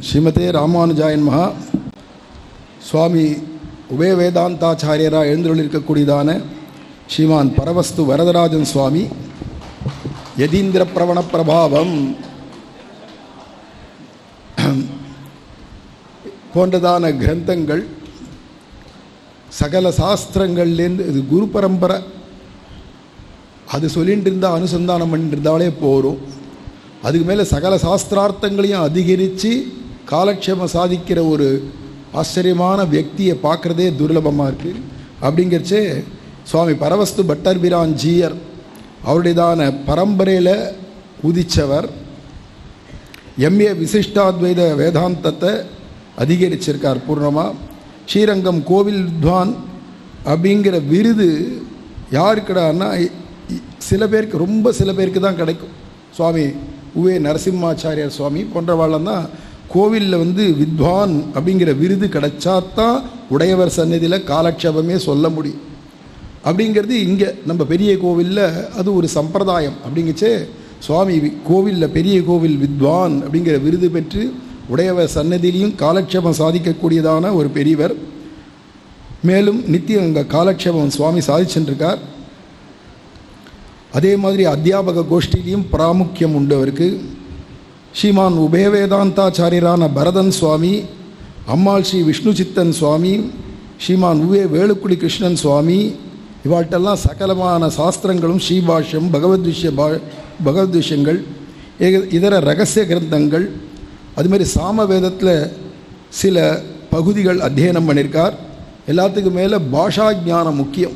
ஸ்ரீமதே ராமானுஜாய நமஹ. சுவாமி உபய வேதாந்தாச்சாரியராக எழுந்தருளிருக்கக்கூடியதான ஸ்ரீமான் பரவஸ்து வரதராஜன் சுவாமி யதீந்திர பிரவண பிரபாவம் போன்றதான கிரந்தங்கள் சகல சாஸ்திரங்கள்லேருந்து இது குரு பரம்பரை அது சொல்லிட்டு இருந்தால் அனுசந்தானம் பண்ணிட்டு இருந்தாலே போகிறோம். அதுக்கு மேலே சகல சாஸ்திரார்த்தங்களையும் அதிகரித்து காலக்ஷேமம் சாதிக்கிற ஒரு ஆச்சரியமான வியக்தியை பார்க்குறதே துர்லபமாக இருக்குது. அப்படிங்கிறச்சே சுவாமி பரவஸ்து பட்டர்பிரான் ஜீயர் அவருடையதான பரம்பரையில் உதித்தவர். எம்ஏ விசிஷ்டாத்வைத வேதாந்தத்தை அதிகரிச்சிருக்கார் பூர்ணமாக. ஸ்ரீரங்கம் கோவில் வித்வான் அப்படிங்கிற விருது யாருக்குடான்னா சில பேருக்கு, ரொம்ப சில பேருக்கு தான் கிடைக்கும். சுவாமி உவே நரசிம்மாச்சாரியார் சுவாமி போன்றவாళ్ళம் தான் கோவிலில் வித்வான் அப்படிங்கிற விருது கிடைச்சாதான் உடையவர் சந்நிதியில் காலக்ஷேபமே சொல்ல முடியும். அப்படிங்கிறது இங்கே நம்ம பெரிய கோவிலில் அது ஒரு சம்பிரதாயம். அப்படிங்கச்சே சுவாமி கோவிலில் பெரிய கோவில் வித்வான் அப்படிங்கிற விருது பெற்று உடையவர் சன்னதியிலையும் காலக்ஷேபம் சாதிக்கக்கூடியதான ஒரு பெரியவர். மேலும் நித்தியம் அங்கே காலக்ஷேபம் சுவாமி சாதிச்சுருக்கார். அதே மாதிரி அத்தியாபக கோஷ்டிலையும் பிராமுக்கியம் உண்டு அவருக்கு. ஸ்ரீமான் உபய வேதாந்தாச்சாரியரான பரதன் சுவாமி, அம்மாள் ஸ்ரீ விஷ்ணு சித்தன் சுவாமி, ஸ்ரீமான் உவே வேலுக்குடி கிருஷ்ணன் சுவாமி இவாட்டெல்லாம் சகலமான சாஸ்திரங்களும் ஸ்ரீபாஷ்யம், பகவத் விஷயங்கள், இதர ரகசிய கிரந்தங்கள், அதுமாரி சாம வேதத்தில் சில பகுதிகள் அத்தியனம் பண்ணியிருக்கார். எல்லாத்துக்கும் மேலே பாஷா ஞானம் முக்கியம்.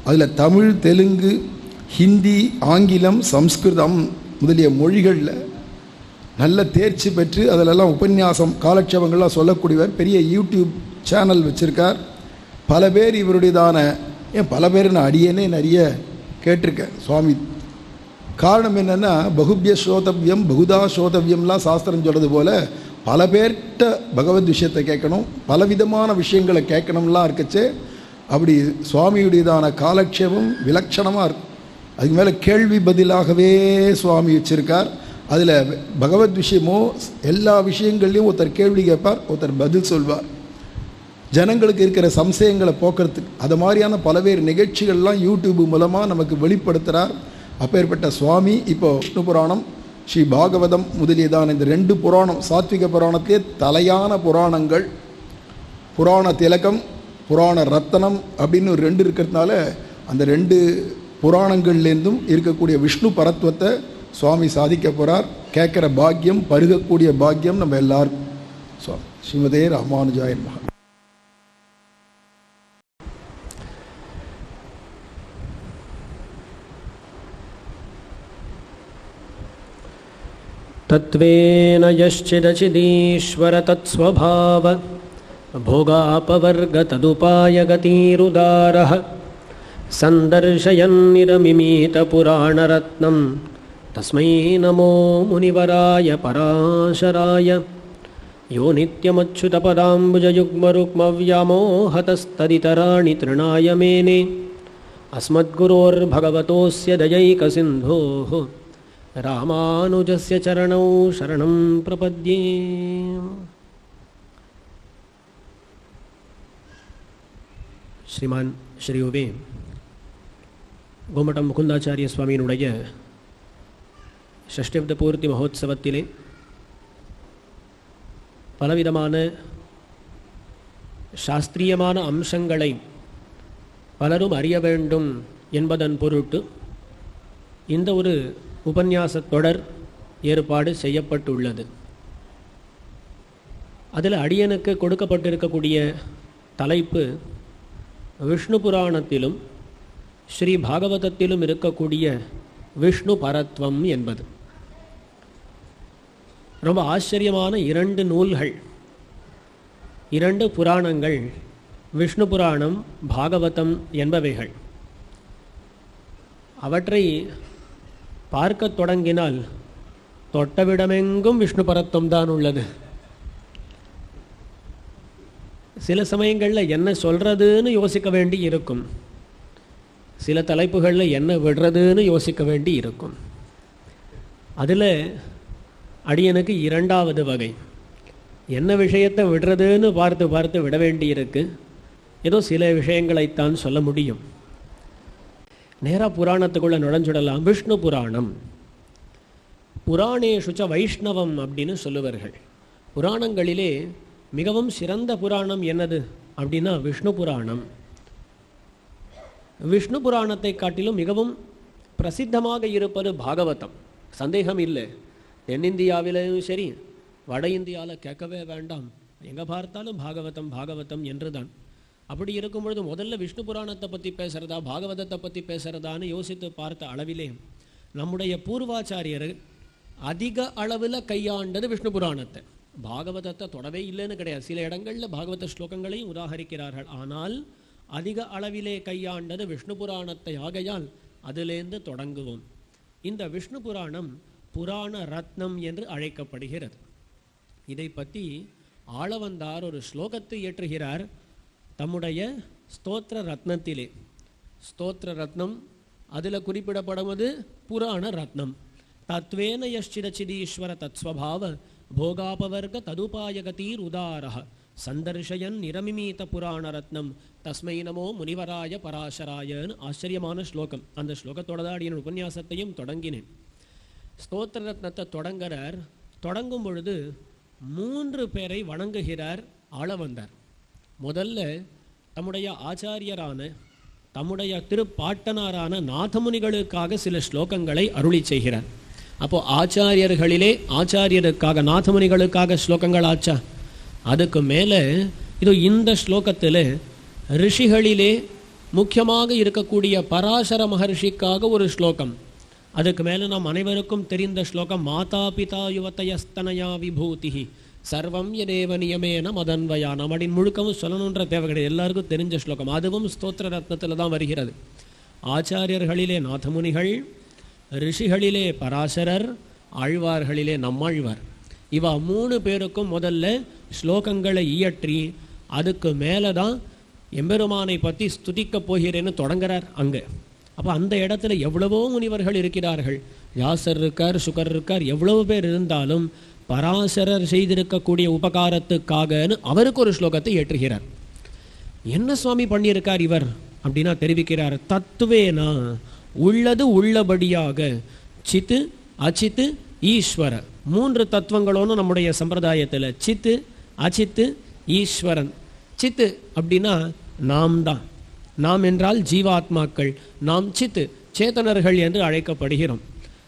அதில் தமிழ், தெலுங்கு, ஹிந்தி, ஆங்கிலம், சம்ஸ்கிருதம் முதலிய மொழிகளில் நல்ல தேர்ச்சி பெற்று அதிலெல்லாம் உபன்யாசம் காலக்ஷேபங்கள்லாம் சொல்லக்கூடியவர். பெரிய யூடியூப் சேனல் வச்சுருக்கார். பல பேர் இவருடையதான பல பேர் நான் அடியேனே நிறைய கேட்டிருக்கேன் சுவாமி. காரணம் என்னென்னா பகுபிய ஸ்ரோதவ்யம் பகுதா ஸ்ரோதவ்யம்லாம் சாஸ்திரம் சொல்கிறது போல் பல பேர்கிட்ட பகவத் விஷயத்தை கேட்கணும், பலவிதமான விஷயங்களை கேட்கணும்லாம் இருக்கச்சே. அப்படி சுவாமியுடையதான காலக்ஷேபம் விலட்சணமாக இருக்கும். அதுக்கு மேலே கேள்வி பதிலாகவே சுவாமி வச்சுருக்கார். அதில் பகவத் விஷயமோ எல்லா விஷயங்கள்லையும் ஒருத்தர் கேள்வி கேட்பார், ஒருத்தர் பதில் சொல்வார். ஜனங்களுக்கு இருக்கிற சம்சயங்களை போக்குறதுக்கு அது மாதிரியான பல்வேறு நிகழ்ச்சிகள்லாம் யூடியூப் மூலமாக நமக்கு வெளிப்படுத்துகிறார். அப்பேற்பட்ட சுவாமி இப்போ விஷ்ணு புராணம், ஸ்ரீ பாகவதம் முதலியதான இந்த 2 புராணம், சாத்விக புராணத்திலே தலையான புராணங்கள், புராண திலகம், புராண ரத்தனம் அப்படின்னு 2 இருக்கிறதுனால அந்த 2 புராணங்கள்லேருந்தும் இருக்கக்கூடிய விஷ்ணு பரத்வத்தை சுவாமி சாதிக்க போகிறார். கேட்குற பாக்கியம், பருகக்கூடிய பாக்கியம் நம்ம எல்லாருக்கும். சுவாமி ஸ்ரீமதே ராமானுஜாய நமஹ. तत्त्वेन यश्चिदचिदीश्वर तत्स्वभाव भोगापवर्ग तदुपायगतिरुदारः सन्दर्शयन्निरमिमीतपुराणरत्नं तस्मै नमो मुनिवराय पराशराय यो नित्यमच्युतपदाम्बुजयुग्मरुक्मव्यामोहतस्तदितराणि तृणाय मेने अस्मद्गुरोर्भगवतोऽस्य दयैकसिन्धोः रामानुजस्य चरणौ शरणं प्रपद्ये. श्रीमान श्री उवे गोमठम मुकुंदाचार्य स्वामिயினுடைய षष्ठ्यब्द பூர்த்தி மகோத்சவத்திலே பலவிதமான சாஸ்திரியமான அம்சங்களை பலரும் அறிய வேண்டும் என்பதன் பொருட்டு இந்த ஒரு உபன்யாச தொடர் ஏற்பாடு செய்யப்பட்டுள்ளது. அதில் அடியனுக்கு கொடுக்கப்பட்டிருக்கக்கூடிய தலைப்பு விஷ்ணு புராணத்திலும் ஸ்ரீ பாகவதத்திலும் இருக்கக்கூடிய விஷ்ணு பரத்வம் என்பது. ரொம்ப ஆச்சரியமான 2 நூல்கள், 2 புராணங்கள், விஷ்ணு புராணம், பாகவதம் என்பவைகள். அவற்றை பார்க்க தொடங்கினால் தொட்டவிடமெங்கும் விஷ்ணு பரத்வம் தான் உள்ளது. சில சமயங்களில் என்ன சொல்கிறதுன்னு யோசிக்க வேண்டி இருக்கும், சில தலைப்புகளில் என்ன விடுறதுன்னு யோசிக்க வேண்டி இருக்கும். அதில் அடியனுக்கு இரண்டாவது வகை என்ன விஷயத்தை விடுறதுன்னு பார்த்து பார்த்து விட வேண்டியிருக்கு. ஏதோ சில விஷயங்களைத்தான் சொல்ல முடியும். நேராக புராணத்துக்குள்ளே நுழைஞ்சுடலாம். விஷ்ணு புராணம். புராணேஷுச்ச வைஷ்ணவம் அப்படின்னு சொல்லுவார்கள். புராணங்களிலே மிகவும் சிறந்த புராணம் என்னது அப்படின்னா விஷ்ணு புராணம். விஷ்ணு புராணத்தை காட்டிலும் மிகவும் பிரசித்தமாக இருப்பது பாகவதம். சந்தேகம் இல்லை. தென்னிந்தியாவிலும் சரி, வட இந்தியாவில் கேட்கவே வேண்டாம், எங்கே பார்த்தாலும் பாகவதம் பாகவதம் என்று தான். அப்படி இருக்கும் பொழுது முதல்ல விஷ்ணு புராணத்தை பற்றி பேசுகிறதா பாகவதத்தை பற்றி பேசுகிறதான்னு யோசித்து பார்த்த அளவிலே நம்முடைய பூர்வாச்சாரியர் அதிக அளவில் கையாண்டது விஷ்ணு புராணத்தை. பாகவதத்தை தொடவே இல்லைன்னு கிடையாது. சில இடங்களில் பாகவத ஸ்லோகங்களையும் உதாகரிக்கிறார்கள். ஆனால் அதிக அளவிலே கையாண்டது விஷ்ணு புராணத்தை. ஆகையால் அதிலேருந்து தொடங்குவோம். இந்த விஷ்ணு புராணம் புராண ரத்னம் என்று அழைக்கப்படுகிறது. இதை பற்றி ஆளவந்தார் ஒரு ஸ்லோகத்தை இயற்றுகிறார் தம்முடைய ஸ்தோத்திர ரத்னத்திலே. ஸ்தோத்திர ரத்னம் அதில் குறிப்பிடப்படுவது புராண ரத்னம். தத்வேன யஷ்சிதச்சிதீஸ்வர தத்ஸ்வபாவ போகாபவர்க ததுபாயகதீர் உதாரஹ சந்தர்ஷயன் நிரமிமீத புராண ரத்னம் தஸ்மை நமோ முனிவராய பராசராயன்னு ஆச்சரியமான ஸ்லோகம். அந்த ஸ்லோகத்தோட தான் அடியின் உபன்யாசத்தையும் தொடங்கினேன். ஸ்தோத்திர ரத்னத்தை தொடங்குகிறார். தொடங்கும் பொழுது 3 பேரை வணங்குகிறார் ஆளவந்தார். முதல்ல தம்முடைய ஆச்சாரியரான தம்முடைய திருப்பாட்டனாரான நாதமுனிகளுக்காக சில ஸ்லோகங்களை அருளி செய்கிறார். அப்போ ஆச்சாரியர்களிலே ஆச்சாரியருக்காக நாதமுனிகளுக்காக ஸ்லோகங்கள் ஆச்சா. அதுக்கு மேலே இதோ இந்த ஸ்லோகத்தில் ரிஷிகளிலே முக்கியமாக இருக்கக்கூடிய பராசர மகர்ஷிக்காக ஒரு ஸ்லோகம். அதுக்கு மேலே நாம் அனைவருக்கும் தெரிந்த ஸ்லோகம் மாதா பிதா யுவதயஸ்தனயா விபூதி சர்வம் யதேவ நியமேன மதன்வயா. நம்மடின் முழுக்கவும் சொல்லணுன்ற தேவை கிடையாது, எல்லாருக்கும் தெரிஞ்ச ஸ்லோகம். அதுவும் ஸ்தோத்திர ரத்னத்தில் தான் வருகிறது. ஆச்சாரியர்களிலே நாதமுனிகள், ரிஷிகளிலே பராசரர், ஆழ்வார்களிலே நம்மாழ்வார். இவா 3 பேருக்கும் முதல்ல ஸ்லோகங்களை இயற்றி அதுக்கு மேலே தான் எம்பெருமானை பற்றி ஸ்துதிக்கப் போகிறேன்னு தொடங்குறார் அங்கே. அப்போ அந்த இடத்துல எவ்வளவோ முனிவர்கள் இருக்கிறார்கள். வியாசர் இருக்கார், சுகர் இருக்கார், எவ்வளவு பேர் இருந்தாலும் பராசரர் செய்திருக்கக்கூடிய உபகாரத்துக்காகன்னு அவருக்கு ஒரு ஸ்லோகத்தை ஏற்றுகிறார். என்ன சுவாமி பண்ணியிருக்கார் இவர் அப்படின்னா தெரிவிக்கிறார். தத்துவேனா உள்ளது உள்ளபடியாக சித்து அச்சித்து ஈஸ்வர 3 தத்துவங்களோன்னு நம்முடைய சம்பிரதாயத்தில். சித்து அச்சித்து ஈஸ்வரன். சித்து அப்படின்னா நாம் தான். நாம் என்றால் ஜீவாத்மாக்கள், நாம் சித்து சேத்தனர்கள் என்று அழைக்கப்படுகிறோம்.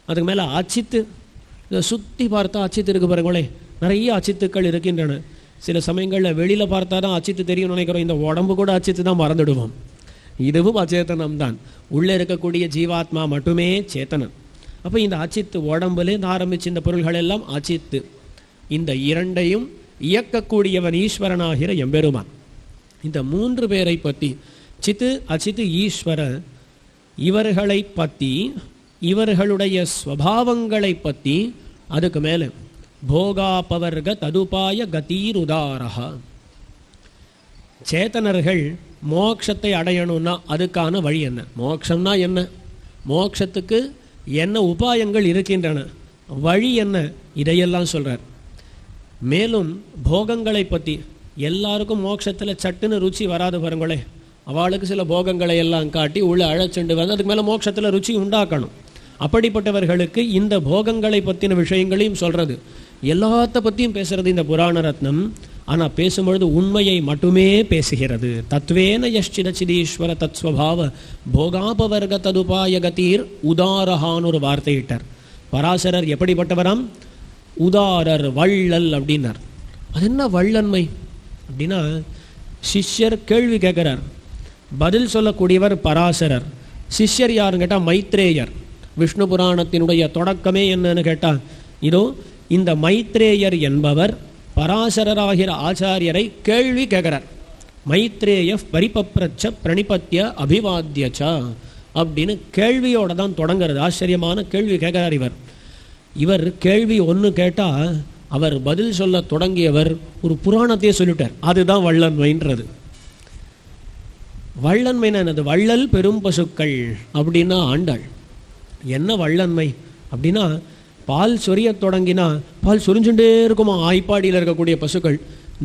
அதுக்கு மேலே அச்சித்து, இதை சுற்றி பார்த்தா அச்சித்து இருக்கு பாருங்களே, நிறைய அச்சித்துக்கள் இருக்கின்றன. சில சமயங்களில் வெளியில் பார்த்தா தான் அச்சித்து தெரியும் நினைக்கிறோம். இந்த உடம்பு கூட அச்சித்து தான் மறந்துடுவோம். இதுவும் அச்சேதனம் தான். உள்ளே இருக்கக்கூடிய ஜீவாத்மா மட்டுமே சேத்தனம். அப்போ இந்த அச்சித்து உடம்புலேருந்து ஆரம்பிச்சு இந்த பொருள்கள் எல்லாம் அச்சித்து. இந்த 2ஐயும் இயக்கக்கூடியவன் ஈஸ்வரனாகிற எம்பெருமான். இந்த 3 பேரை பற்றி சித்து அச்சித்து ஈஸ்வர இவர்களை பற்றி, இவர்களுடைய ஸ்வபாவங்களை பற்றி, அதுக்கு மேலே போகாபவர்க ததுபாய கதீர் உதாரஹா. சேத்தனர்கள் மோட்சத்தை அடையணும்னா அதுக்கான வழி என்ன, மோட்சம்னா என்ன, மோட்சத்துக்கு என்ன உபாயங்கள் இருக்கின்றன, வழி என்ன, இதையெல்லாம் சொல்கிறார். மேலும் போகங்களை பற்றி, எல்லாருக்கும் மோட்சத்தில் சட்டுன்னு ருச்சி வராது பாருங்களே. அவளுக்கு சில போகங்களை எல்லாம் காட்டி உள்ள அழைச்சிண்டு வந்து அதுக்கு மேலே மோட்சத்தில் ருச்சி உண்டாக்கணும். அப்படிப்பட்டவர்களுக்கு இந்த போகங்களை பற்றின விஷயங்களையும் சொல்கிறது. எல்லாத்த பற்றியும் பேசுகிறது இந்த புராண ரத்னம். ஆனால் பேசும்பொழுது உண்மையை மட்டுமே பேசுகிறது. தத்வேன யஷ்சிதச்சிதீஸ்வர தத்ஸ்வபாவ போகாபவர்க ததுபாய கதீர் உதாரஹான்னு ஒரு வார்த்தையிட்டார். பராசரர் எப்படிப்பட்டவராம்? உதாரர், வள்ளல் அப்படின்னார். அது என்ன வள்ளன்மை அப்படின்னா, சிஷ்யர் கேள்வி கேட்குறார், பதில் சொல்லக்கூடியவர் பராசரர். சிஷ்யர் யாருன்னு கேட்டால் மைத்ரேயர். விஷ்ணு புராணத்தினுடைய தொடக்கமே என்னன்னு கேட்டால் இதோ இந்த மைத்ரேயர் என்பவர் பராசரராகிற ஆச்சாரியரை கேள்வி கேட்குறார். மைத்ரேய பரிபப்ரச்ச பிரணிபத்திய அபிவாத்தியச்சா அப்படின்னு கேள்வியோட தான் தொடங்குறது. ஆச்சரியமான கேள்வி கேட்குறார் இவர். இவர் கேள்வி ஒன்று கேட்டால் அவர் பதில் சொல்ல தொடங்கியவர் ஒரு புராணத்தையே சொல்லிட்டார். அதுதான் வள்ளன்மைன்றது. வள்ளன்மைனா என்னது? வள்ளல் பெரும் பசுக்கள் அப்படின்னா ஆண்டாள். என்ன வள்ளன்மை அப்படின்னா, பால் சொரிய தொடங்கினா பால் சொரிஞ்சுட்டே இருக்குமா ஆய்ப்பாடியில் இருக்கக்கூடிய பசுக்கள்.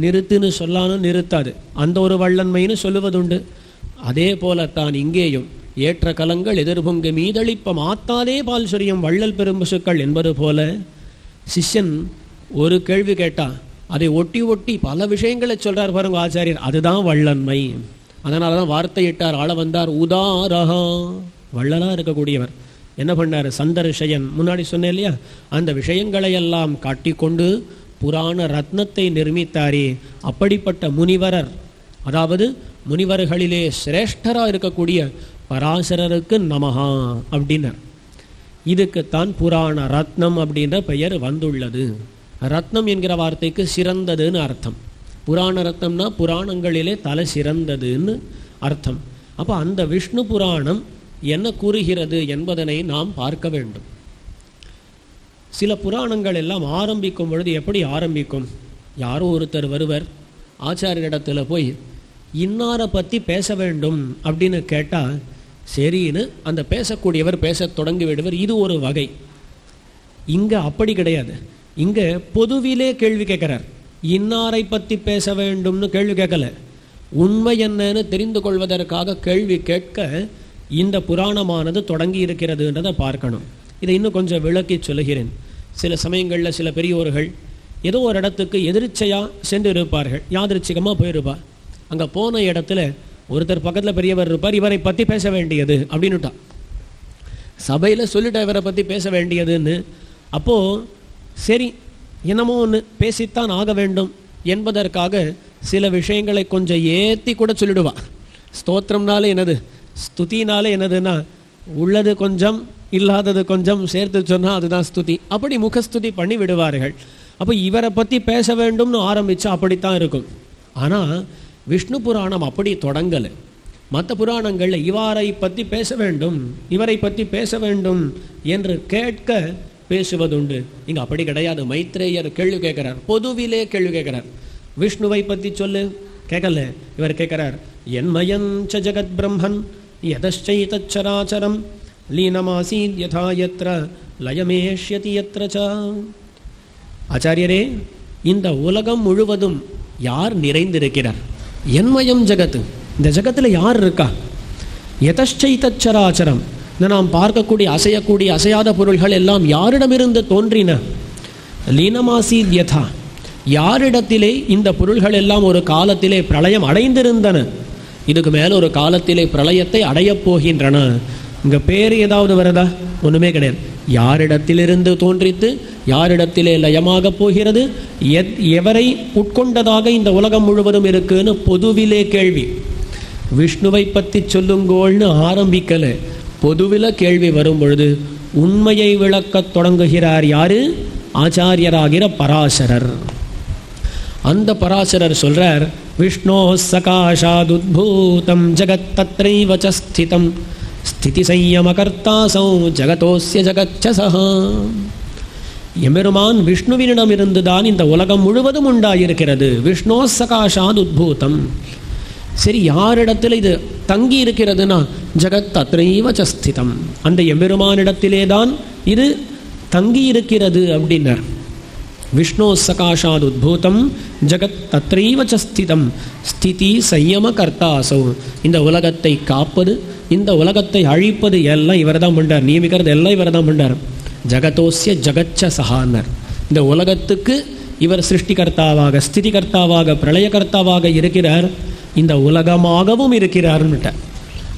நிறுத்துன்னு சொல்லாலும் நிறுத்தாது, அந்த ஒரு வள்ளன்மைன்னு சொல்லுவதுண்டு. அதே போலத்தான் இங்கேயும் ஏற்ற கலங்கள் எதிர்பொங்கு மீதளிப்ப மாத்தாதே பால் சொரியும் வள்ளல் பெரும் பசுக்கள் என்பது போல சிஷ்யன் ஒரு கேள்வி கேட்டா அதை ஒட்டி ஒட்டி பல விஷயங்களை சொல்றார் பாருங்க ஆச்சாரியர். அதுதான் வள்ளன்மை. அதனால தான் வார்த்தையிட்டார், ஆள வந்தார் உதாரஹா, வள்ளலா இருக்கக்கூடியவர். என்ன பண்ணார்? சந்தர்ஷயன், முன்னாடி சொன்னேன் இல்லையா, அந்த விஷயங்களையெல்லாம் காட்டிக்கொண்டு புராண ரத்னத்தை நிர்மித்தாரே, அப்படிப்பட்ட முனிவரர், அதாவது முனிவர்களிலே சிரேஷ்டராக இருக்கக்கூடிய பராசரருக்கு நமஹா அப்படின்னார். இதுக்குத்தான் புராண ரத்னம் அப்படின்ற பெயர் வந்துள்ளது. ரத்னம் என்கிற வார்த்தைக்கு சிறந்ததுன்னு அர்த்தம். புராண ரத்னம்னா புராணங்களிலே தலை சிறந்ததுன்னு அர்த்தம். அப்போ அந்த விஷ்ணு புராணம் என்ன கூறுகிறது என்பதனை நாம் பார்க்க வேண்டும். சில புராணங்கள் எல்லாம் ஆரம்பிக்கும் பொழுது எப்படி ஆரம்பிக்கும்? யாரோ ஒருத்தர் வருவர், ஆச்சாரியரிடத்தில் போய் இன்னாரை பற்றி பேச வேண்டும் அப்படின்னு கேட்டால் சரின்னு அந்த பேசக்கூடியவர் பேச தொடங்கி விடுவர். இது ஒரு வகை. இங்கே அப்படி கிடையாது. இங்கே பொதுவிலே கேள்வி கேட்குறார். இன்னாரை பற்றி பேச வேண்டும்னு கேள்வி கேட்கல, உண்மை என்னன்னு தெரிந்து கொள்வதற்காக கேள்வி கேட்க இந்த புராணமானது தொடங்கி இருக்கிறதுன்றதை பார்க்கணும். இதை இன்னும் கொஞ்சம் விளக்கி சொல்லுகிறேன். சில சமயங்களில் சில பெரியோர்கள் ஏதோ ஒரு இடத்துக்கு எதிர்ச்சையாக சென்று இருப்பார்கள், யாதிருச்சிகமாக போயிருப்பார். அங்கே போன இடத்துல ஒருத்தர் பக்கத்தில் பெரியவர் இருப்பார், இவரை பற்றி பேச வேண்டியது அப்படின்னுட்டா. சபையில் சொல்லிட்டா இவரை பற்றி பேச வேண்டியதுன்னு. அப்போது சரி என்னமோ ஒன்று பேசித்தான் ஆக வேண்டும் என்பதற்காக சில விஷயங்களை கொஞ்சம் ஏற்றி கூட சொல்லிடுவா. ஸ்தோத்திரம்னாலே என்னது, ஸ்துதினாலே என்னதுன்னா உள்ளது கொஞ்சம் இல்லாதது கொஞ்சம் சேர்த்து சொன்னால் அதுதான் ஸ்துதி. அப்படி முகஸ்துதி பண்ணி விடுவார்கள். அப்போ இவரை பற்றி பேச வேண்டும்னு ஆரம்பித்தா அப்படித்தான் இருக்கும். ஆனால் விஷ்ணு புராணம் அப்படி தொடங்கலை. மற்ற புராணங்களில் இவரை பற்றி பேச வேண்டும், இவரை பற்றி பேச வேண்டும் என்று கேட்க பேசுவதுண்டு. இங்கே அப்படி கிடையாது. மைத்ரேயர் கேள்வி கேட்குறார், பொதுவிலே கேள்வி கேட்குறார். விஷ்ணுவை பற்றி சொல்லு கேட்கல, இவர் கேட்குறார் என்மயஞ்ச ஜகத் பிரம்மன் யதச்சைதச்சராச்சரம் லீனமாசீத் யதா யத்ர லயமேஷ்யதி யத்ர ச. ஆச்சாரியரே, இந்த உலகம் முழுவதும் யார் நிறைந்திருக்கிறார்? என்மயம் ஜகத்து, இந்த ஜகத்தில் யார் இருக்கா? யதச்சைதச்சராச்சரம், இந்த நாம் பார்க்கக்கூடிய அசையக்கூடிய அசையாத பொருள்கள் எல்லாம் யாரிடமிருந்து தோன்றின? லீனமாசீத் யதா, யாரிடத்திலே இந்த பொருள்கள் எல்லாம் ஒரு காலத்திலே பிரளயம் அடைந்திருந்தன, இதுக்கு மேலே ஒரு காலத்திலே பிரளயத்தை அடையப் போகின்றன. இங்கே பேர் ஏதாவது வருதா? ஒன்றுமே கிடையாது. யாரிடத்திலிருந்து தோன்றித்து யாரிடத்திலே லயமாக போகிறது, எவரை உட்கொண்டதாக இந்த உலகம் முழுவதும் இருக்குன்னு பொதுவிலே கேள்வி. விஷ்ணுவை பற்றி சொல்லுங்கோள்னு ஆரம்பிக்கலை, பொதுவில் கேள்வி வரும் பொழுது உண்மையை விளக்கத் தொடங்குகிறார். யாரு? ஆச்சாரியராகிற பராசரர். அந்த பராசரர் சொல்றார், விஷ்ணோ சகாஷாதுத்பூதம் ஜகத் தத்ரைவ ச ஸ்திதம் ஸ்திதி சம்யமகர்த்தாசௌ ஜகதோஸ்ய ஜகச்சசஹ. எம்பெருமான் விஷ்ணுவினிடமிருந்து தான் இந்த உலகம் முழுவதும் உண்டாயிருக்கிறது. விஷ்ணோ சகாஷாதுத்பூதம். சரி, யாரிடத்தில் இது தங்கி இருக்கிறதுனா ஜகத் தத்ரைவ ச ஸ்திதம், அந்த எம்பெருமானிடத்திலே தான் இது தங்கி இருக்கிறது அப்படின்னார். விஷ்ணோ சகாஷாத் உத்பூதம் ஜகத் தத்ரைவ ச ஸ்திதம் ஸ்திதி சம்யம கர்த்தாசௌ. இந்த உலகத்தை காப்பது, இந்த உலகத்தை அழிப்பது எல்லாம் இவர் தான் பண்ணார், நியமிக்கிறது எல்லாம் இவர் தான் பண்ணார். ஜகதோஸ்ய ஜகச்ச சகானர், இந்த உலகத்துக்கு இவர் சிருஷ்டிகர்த்தாவாக ஸ்திதிகர்த்தாவாக பிரளயகர்த்தாவாக இருக்கிறார், இந்த உலகமாகவும் இருக்கிறார்னுட்ட.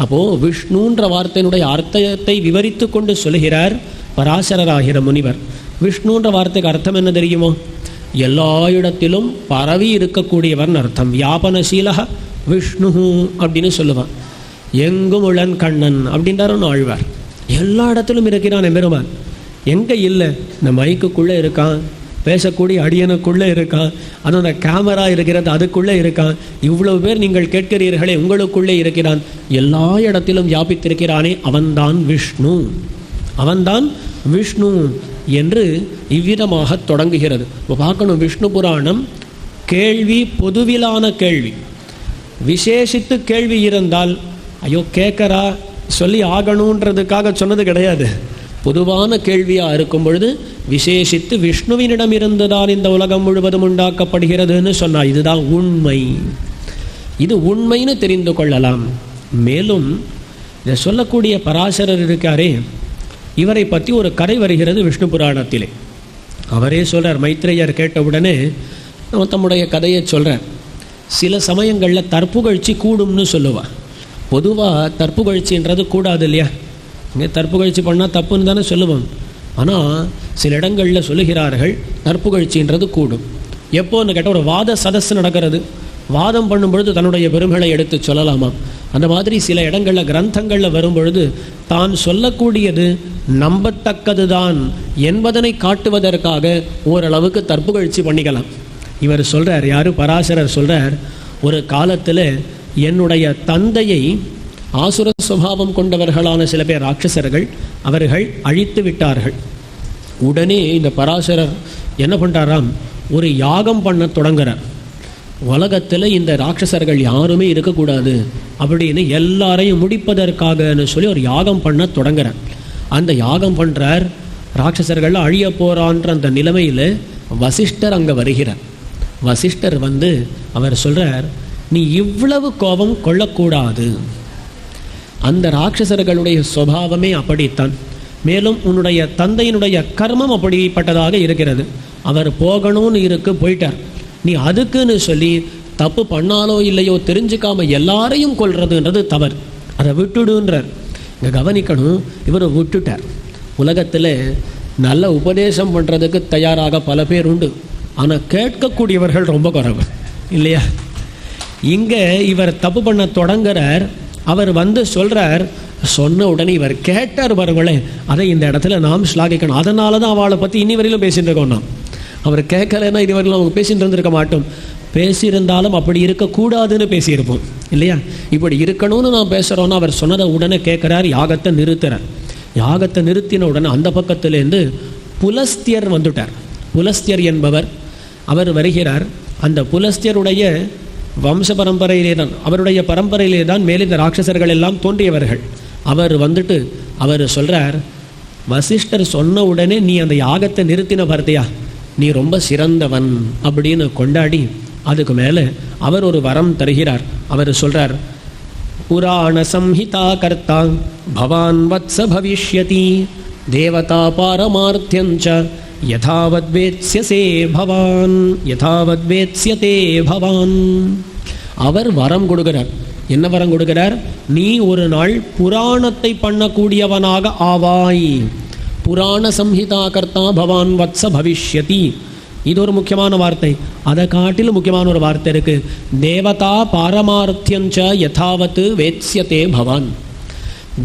அப்போது விஷ்ணுன்ற வார்த்தையினுடைய அர்த்தத்தை விவரித்து கொண்டு சொல்கிறார் பராசரராகிற முனிவர். விஷ்ணுன்ற வார்த்தைக்கு அர்த்தம் என்ன தெரியுமோ? எல்லா இடத்திலும் பரவி இருக்கக்கூடியவர்னு அர்த்தம். வியாபனசீலக விஷ்ணு அப்படின்னு சொல்லுவான். எங்கும் உளன் கண்ணன் அப்படின்றார் ஆழ்வார். எல்லா இடத்திலும் இருக்கிறான் எம்பெருமான். எங்கே இல்லை? இந்த மைக்குக்குள்ளே இருக்கான், பேசக்கூடிய அடியனுக்குள்ளே இருக்கான், அந்த கேமரா இருக்கிறது அதுக்குள்ளே இருக்கான். இவ்வளவு பேர் நீங்கள் கேட்கிறீர்களே, உங்களுக்குள்ளே இருக்கிறான். எல்லா இடத்திலும் வியாபித்திருக்கிறானே, அவன்தான் விஷ்ணு, அவன்தான் விஷ்ணு என்று இவ்விதமாக தொடங்குகிறது. இப்போ பார்க்கணும், விஷ்ணு புராணம் கேள்வி பொதுவிலான கேள்வி. விசேஷித்து கேள்வி இருந்தால் ஐயோ கேட்கறா சொல்லி ஆகணுன்றதுக்காக சொன்னது கிடையாது. பொதுவான கேள்வியாக இருக்கும் பொழுது விசேஷித்து விஷ்ணுவினிடமிருந்து தான் இந்த உலகம் முழுவதும் உண்டாக்கப்படுகிறதுன்னு சொன்னால் இதுதான் உண்மை. இது உண்மைன்னு தெரிந்து கொள்ளலாம். மேலும் இதை சொல்லக்கூடிய பராசரர் இருக்காரே, இவரை பற்றி ஒரு கதை வருகிறது விஷ்ணு புராணத்திலே. அவரே சொல்கிறார், மைத்ரேயர் கேட்டவுடனே தம்முடைய கதையை சொல்கிறார். சில சமயங்களில் தற்புகழ்ச்சி கூடும்னு சொல்லுவாள். பொதுவாக தற்புகழ்ச்சின்றது கூடாது இல்லையா? இங்கே தற்புகழ்ச்சி பண்ணால் தப்புன்னு தானே சொல்லுவோம். ஆனால் சில இடங்களில் சொல்லுகிறார்கள் தற்புகழ்ச்சின்றது கூடும். எப்போன்னு கேட்டால் ஒரு வாத சதஸ் நடக்கிறது, வாதம் பண்ணும்பொழுது தன்னுடைய பெருமைகளை எடுத்து சொல்லலாமா? அந்த மாதிரி சில இடங்களில் கிரந்தங்களில் வரும்பொழுது தான் சொல்லக்கூடியது நம்பத்தக்கது தான் என்பதனை காட்டுவதற்காக ஓரளவுக்கு தற்புகழ்ச்சி பண்ணிக்கலாம். இவர் சொல்கிறார், யார்? பராசரர் சொல்கிறார், ஒரு காலத்தில் என்னுடைய தந்தையை ஆசுர சுபாவம் கொண்டவர்களான சில பேர் ராட்சசர்கள் அவர்கள் அழித்து விட்டார்கள். உடனே இந்த பராசரர் என்ன பண்ணுறாராம், ஒரு யாகம் பண்ண தொடங்குறார். உலகத்தில் இந்த ராட்சசர்கள் யாருமே இருக்கக்கூடாது அப்படின்னு எல்லாரையும் முடிப்பதற்காகன்னு சொல்லி ஒரு யாகம் பண்ண தொடங்குறார். அந்த யாகம் பண்ணுறார், ராட்சசர்கள் அழிய போகிறான்ற அந்த நிலைமையில் வசிஷ்டர் அங்கே வருகிறார். வசிஷ்டர் வந்து அவர் சொல்கிறார், நீ இவ்வளவு கோபம் கொள்ளக்கூடாது, அந்த ராட்சசர்களுடைய சுபாவமே அப்படித்தான், மேலும் உன்னுடைய தந்தையினுடைய கர்மம் அப்படிப்பட்டதாக இருக்கிறது, அவர் போகணும்னு போயிட்டார், நீ அதுக்குன்னு சொல்லி தப்பு பண்ணாலோ இல்லையோ தெரிஞ்சுக்காம எல்லாரையும் கொல்றதுன்றது தவறு, அதை விட்டுடுன்றார். இங்கே கவனிக்கணும், இவர் விட்டுட்டார். உலகத்தில் நல்ல உபதேசம் பண்ணுறதுக்கு தயாராக பல பேர் உண்டு, ஆனால் கேட்கக்கூடியவர்கள் ரொம்ப குறைவு இல்லையா? இங்கே இவர் தப்பு பண்ண தொடங்குறார். அவர் வந்து சொல்கிறார், சொன்ன உடனே இவர் கேட்டார் பாருங்களேன், அதை இந்த இடத்துல நாம் ஸ்லாகிக்கணும். அதனால தான் அவளை பற்றி இனி வரையிலும் பேசிட்டு இருக்கோம். நாம் அவர் கேட்கலைன்னா இது வரையிலும் அவங்க பேசிட்டு இருந்திருக்க மாட்டோம். பேசியிருந்தாலும் அப்படி இருக்கக்கூடாதுன்னு பேசியிருப்போம் இல்லையா? இப்படி இருக்கணும்னு நான் பேசுகிறோன்னா அவர் சொன்னதை உடனே கேட்குறார், யாகத்தை நிறுத்துறார். யாகத்தை நிறுத்தின உடனே அந்த பக்கத்துலேருந்து புலஸ்தியர் வந்துட்டார். புலஸ்தியர் என்பவர் அவர் வருகிறார். அந்த புலஸ்தியருடைய வம்ச பரம்பரையிலே தான், அவருடைய பரம்பரையிலே தான் மேலே இந்த ராட்சசர்கள் எல்லாம் தோன்றியவர்கள். அவர் வந்துட்டு அவர் சொல்கிறார், வசிஷ்டர் சொன்ன உடனே நீ அந்த யாகத்தை நிறுத்தின பார்த்தியா, நீ ரொம்ப சிறந்தவன் அப்படின்னு கொண்டாடி அதுக்கு மேலே அவர் ஒரு வரம் தருகிறார். அவர் சொல்கிறார், புராண சம்ஹிதா கர்த்தா பவான் வத்ச பவிஷ்யதி தேவதா பாரமார்த்தியஞ்ச யதாவத்வேத்ஸ்யசே பவான் யதாவத்வேத்ஸ்யதே பவான். அவர் வரம் கொடுக்கிறார். என்ன வரம் கொடுக்கிறார்? நீ ஒரு நாள் புராணத்தை பண்ணக்கூடியவனாக ஆவாய். புராண சம்ஹிதா கர்த்தா பவான் வத்ச பவிஷ்யதி, இது ஒரு முக்கியமான வார்த்தை. அதை காட்டிலும் முக்கியமான ஒரு வார்த்தை இருக்கு, தேவதா பாரமார்த்தியஞ்ச யதாவத் வேத்ஸ்யதே பவான்.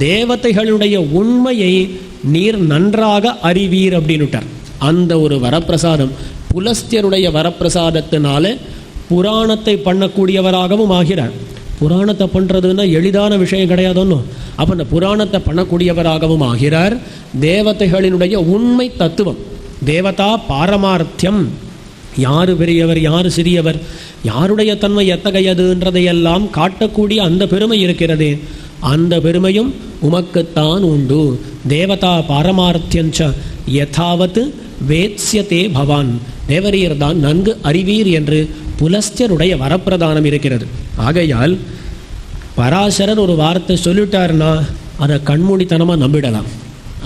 தேவதைகளுடைய உண்மையை நீர் நன்றாக அறிவீர் அப்படின்னுட்டார். அந்த ஒரு வரப்பிரசாதம், புலஸ்தியருடைய வரப்பிரசாதத்தினால புராணத்தை பண்ணக்கூடியவராகவும் ஆகிறார். புராணத்தை பண்ணுறதுன்னா எளிதான விஷயம் கிடையாதுன்னு. அப்போ அந்த புராணத்தை பண்ணக்கூடியவராகவும் ஆகிறார். தேவதைகளினுடைய உண்மை தத்துவம், தேவதா பாரமார்த்தியம், யார் பெரியவர் யார் சிறியவர், யாருடைய தன்மை எத்தகையதுன்றதையெல்லாம் காட்டக்கூடிய அந்த பெருமை இருக்கிறதே, அந்த பெருமையும் உமக்குத்தான் உண்டு. தேவதா பாரமார்த்தியஞ்ச யதாவத் வேத்ஸ்யதே பவான், தேவரீர் தான் நன்கு அறிவீர் என்று புலஸ்தியருடைய வரப்பிரதானம் இருக்கிறது. ஆகையால் பராசரர் ஒரு வார்த்தை சொல்லிட்டார்னா அதை கண்மூடித்தனமாக நம்பிடலாம்.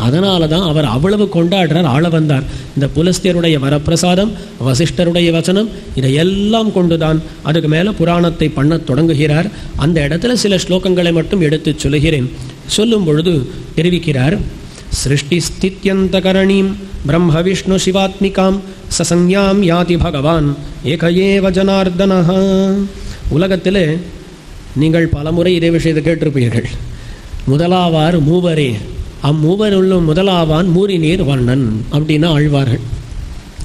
அதனால தான் அவர் அவ்வளவு கொண்டாடுறார், ஆள வந்தார். இந்த புலஸ்தியருடைய வரப்பிரசாதம், வசிஷ்டருடைய வசனம், இதையெல்லாம் கொண்டுதான் அதுக்கு மேலே புராணத்தை பண்ண தொடங்குகிறார். அந்த இடத்துல சில ஸ்லோகங்களை மட்டும் எடுத்து சொல்லுகிறேன். சொல்லும் பொழுது தெரிவிக்கிறார், சிருஷ்டி ஸ்தித்யந்தகரணீம் பிரம்ம விஷ்ணு சிவாத்மிகாம் சசஞ்ஞாம் யாதி பகவான் ஏகஏவ ஜனார்தனஹ. உலகத்தில் நீங்கள் பலமுறை இதே விஷயத்தை கேட்டிருப்பீர்கள். முதலாவார் மூவரே, அம்மூவருள்ளும் முதலாவான் மூரி நீர் வண்ணன் அப்படின்னா ஆழ்வார்கள்,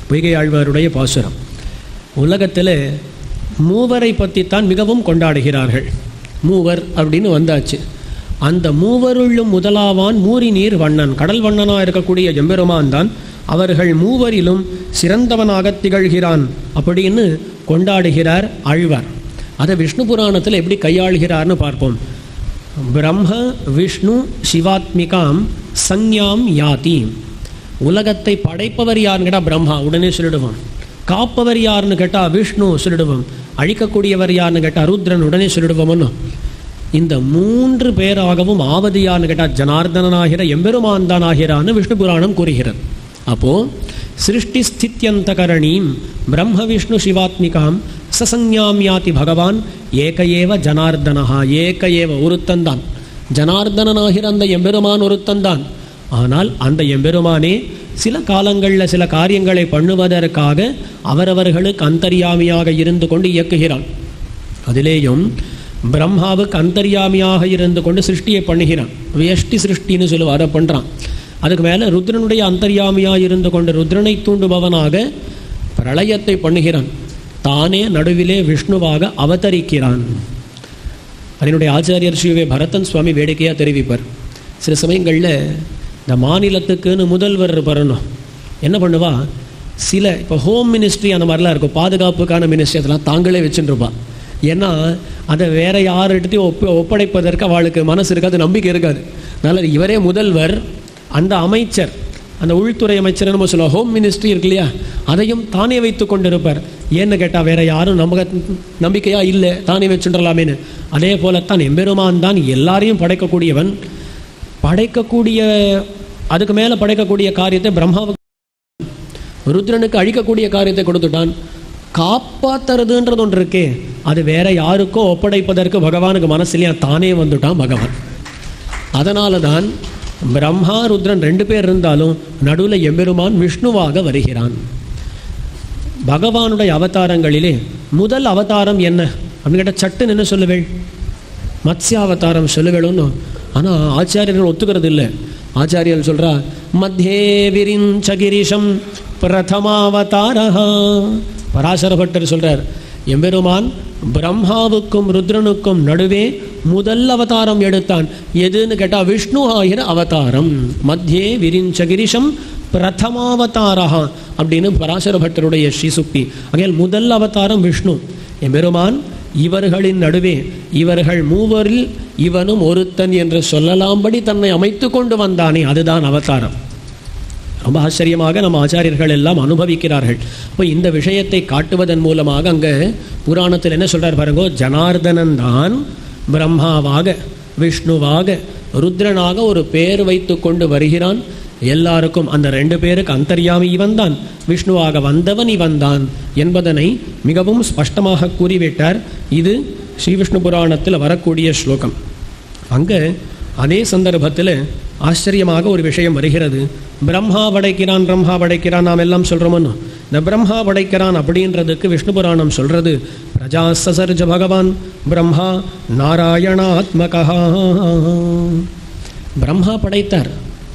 பொய்கை ஆழ்வாருடைய பாசுரம். உலகத்தில் மூவரை பற்றித்தான் மிகவும் கொண்டாடுகிறார்கள். மூவர் அப்படின்னு வந்தாச்சு. அந்த மூவருள்ளும் முதலாவான் மூரி நீர் வண்ணன், கடல் வண்ணனாக இருக்கக்கூடிய எம்பெருமான் தான் அவர்கள் மூவரிலும் சிறந்தவனாக திகழ்கிறான் அப்படின்னு கொண்டாடுகிறார் ஆழ்வார். அதை விஷ்ணு புராணத்தில் எப்படி கையாளுகிறார்னு பார்ப்போம். பிரம்ம விஷ்ணு சிவாத்மிகாம் சஞ்ஞாம் யாதி. உலகத்தை படைப்பவர் யாருன்னு கேட்டால் பிரம்மா, உடனே சொல்லிடுவோம். காப்பவர் யாருன்னு கேட்டால் விஷ்ணு சொல்லிடுவோம். அழிக்கக்கூடியவர் யாருன்னு கேட்டால் ருத்ரன், உடனே சொல்லிடுவோம்னு. இந்த 3 பேராகவும் ஆவது யாருன்னு கேட்டால் ஜனார்தனனாகிற எம்பெருமான் தான் ஆகிறான்னு விஷ்ணு புராணம் கூறுகிறது. அப்போது சிருஷ்டி ஸ்தித்யந்தகரணீம் பிரம்ம விஷ்ணு சிவாத்மிகாம் சசஞ்ஞாம் யாதி பகவான் ஏக ஏவ ஜனார்தனஹா. ஏக ஏவ, ஒருத்தந்தான். ஜனார்தனனாகிற அந்த எம்பெருமான் ஒருத்தந்தான். ஆனால் அந்த எம்பெருமானே சில காலங்களில் சில காரியங்களை பண்ணுவதற்காக அவரவர்களுக்கு அந்தர்யாமியாக இருந்து கொண்டு இயக்குகிறான். அதிலேயும் பிரம்மாவுக்கு அந்தர்யாமியாக இருந்து கொண்டு சிருஷ்டியை பண்ணுகிறான். வியஷ்டி சிருஷ்டின்னு சொல்லுவா, அதை பண்ணுறான். அதுக்கு மேலே ருத்ரனுடைய அந்தர்யாமியாக இருந்து கொண்டு ருத்ரனை தூண்டுபவனாக பிரளயத்தை பண்ணுகிறான். தானே நடுவிலே விஷ்ணுவாக அவதரிக்கிறான். அதனுடைய ஆச்சாரியர் ஸ்ரீ பரதன் சுவாமி வேடிக்கையாக தெரிவிப்பார். சில சமயங்களில் இந்த மாநிலத்துக்குன்னு முதல்வர் வரணும், என்ன பண்ணுவா, சில இப்போ ஹோம் மினிஸ்ட்ரி அந்த மாதிரிலாம் இருக்கும், பாதுகாப்புக்கான மினிஸ்ட்ரி, அதெல்லாம் தாங்களே வச்சுருப்பா. ஏன்னா அதை வேறு யார்கிட்டையும் ஒப்படைப்பதற்கு அவளுக்கு மனசு இருக்காது, நம்பிக்கை இருக்காது. அதனால் இவரே முதல்வர், அந்த அமைச்சர், அந்த உள்துறை அமைச்சர் நம்ம சொல்லுவோம், ஹோம் மினிஸ்ட்ரி இருக்கு இல்லையா, அதையும் தானே வைத்து கொண்டிருப்பார். ஏன்னு கேட்டால் வேறு யாரும் நம்பிக்கையாக இல்லை, தானே வச்சுடலாமேன்னு. அதே போலத்தான் எம்பெருமான் தான் எல்லாரையும் படைக்கக்கூடியவன். படைக்கக்கூடிய அதுக்கு மேலே படைக்கக்கூடிய காரியத்தை பிரம்மாவுக்கு, ருத்ரனுக்கு அழிக்கக்கூடிய காரியத்தை கொடுத்துட்டான். காப்பாற்றுறதுன்றது ஒன்று இருக்கே, அது வேற யாருக்கோ ஒப்படைப்பதற்கு பகவானுக்கு மனசுலையா, தானே வந்துட்டான் பகவான். அதனால தான் பிரம்மா ருத்ரன் 2 பேர் இருந்தாலும் நடுவில் எம்பெருமான் விஷ்ணுவாக வருகிறான். பகவானுடைய அவதாரங்களிலே முதல் அவதாரம் என்ன அப்படின்னு கேட்டால் சட்டுன்னு என்ன சொல்லுவேள், மத்ஸ்யாவதாரம் சொல்லுவேளுன்னு. ஆனால் ஆச்சாரியர்கள் ஒத்துக்கிறது இல்லை. ஆச்சாரியர்கள் சொல்கிறா, மத்தியே விரிஞ்சகிரிஷம் பிரதமாவதாரஹா. பராசர பட்டர் சொல்கிறார், எம்பெருமான் பிரம்மாவுக்கும் ருத்ரனுக்கும் நடுவே முதல் அவதாரம் எடுத்தான். எதுன்னு கேட்டால் விஷ்ணு ஆகிற அவதாரம். மத்தியே விரிஞ்சகிரிஷம் பிரதமாவதாரஹா அப்படின்னு பராசர பட்டருடைய ஸ்ரீசுக்தி. ஆகையால் முதல் அவதாரம் விஷ்ணு. எம்பெருமான் இவர்களின் நடுவே, இவர்கள் மூவரில் இவனும் ஒருத்தன் என்று சொல்லலாம்படி தன்னை அமைத்து கொண்டு வந்தானே, அதுதான் அவதாரம். ரொம்ப ஆச்சரியமாக நம்ம ஆச்சாரியர்கள் எல்லாம் அனுபவிக்கிறார்கள். இப்போ இந்த விஷயத்தை காட்டுவதன் மூலமாக அங்கே புராணத்தில் என்ன சொல்கிறார் பாருங்கோ, ஜனார்தனன் தான் பிரம்மாவாக விஷ்ணுவாக ருத்ரனாக ஒரு பேர் வைத்து கொண்டு வருகிறான். எல்லாருக்கும் அந்த 2 பேருக்கு அந்தர்யாமி இவன் தான், விஷ்ணுவாக வந்தவன் இவன் தான் என்பதனை மிகவும் ஸ்பஷ்டமாக கூறிவிட்டார். இது ஸ்ரீ விஷ்ணு புராணத்தில் வரக்கூடிய ஸ்லோகம். அங்கே அதே சந்தர்ப்பத்தில் ஆச்சரியமாக ஒரு விஷயம் வருகிறது. பிரம்மா படைக்கிறான் நாம் எல்லாம் சொல்கிறோமோ, இந்த பிரம்மா படைக்கிறான் அப்படின்றதுக்கு விஷ்ணு புராணம் சொல்கிறது, பிரஜா சசர்ஜ பகவான் பிரம்மா நாராயணாத்மகா. பிரம்மா படைத்தார்.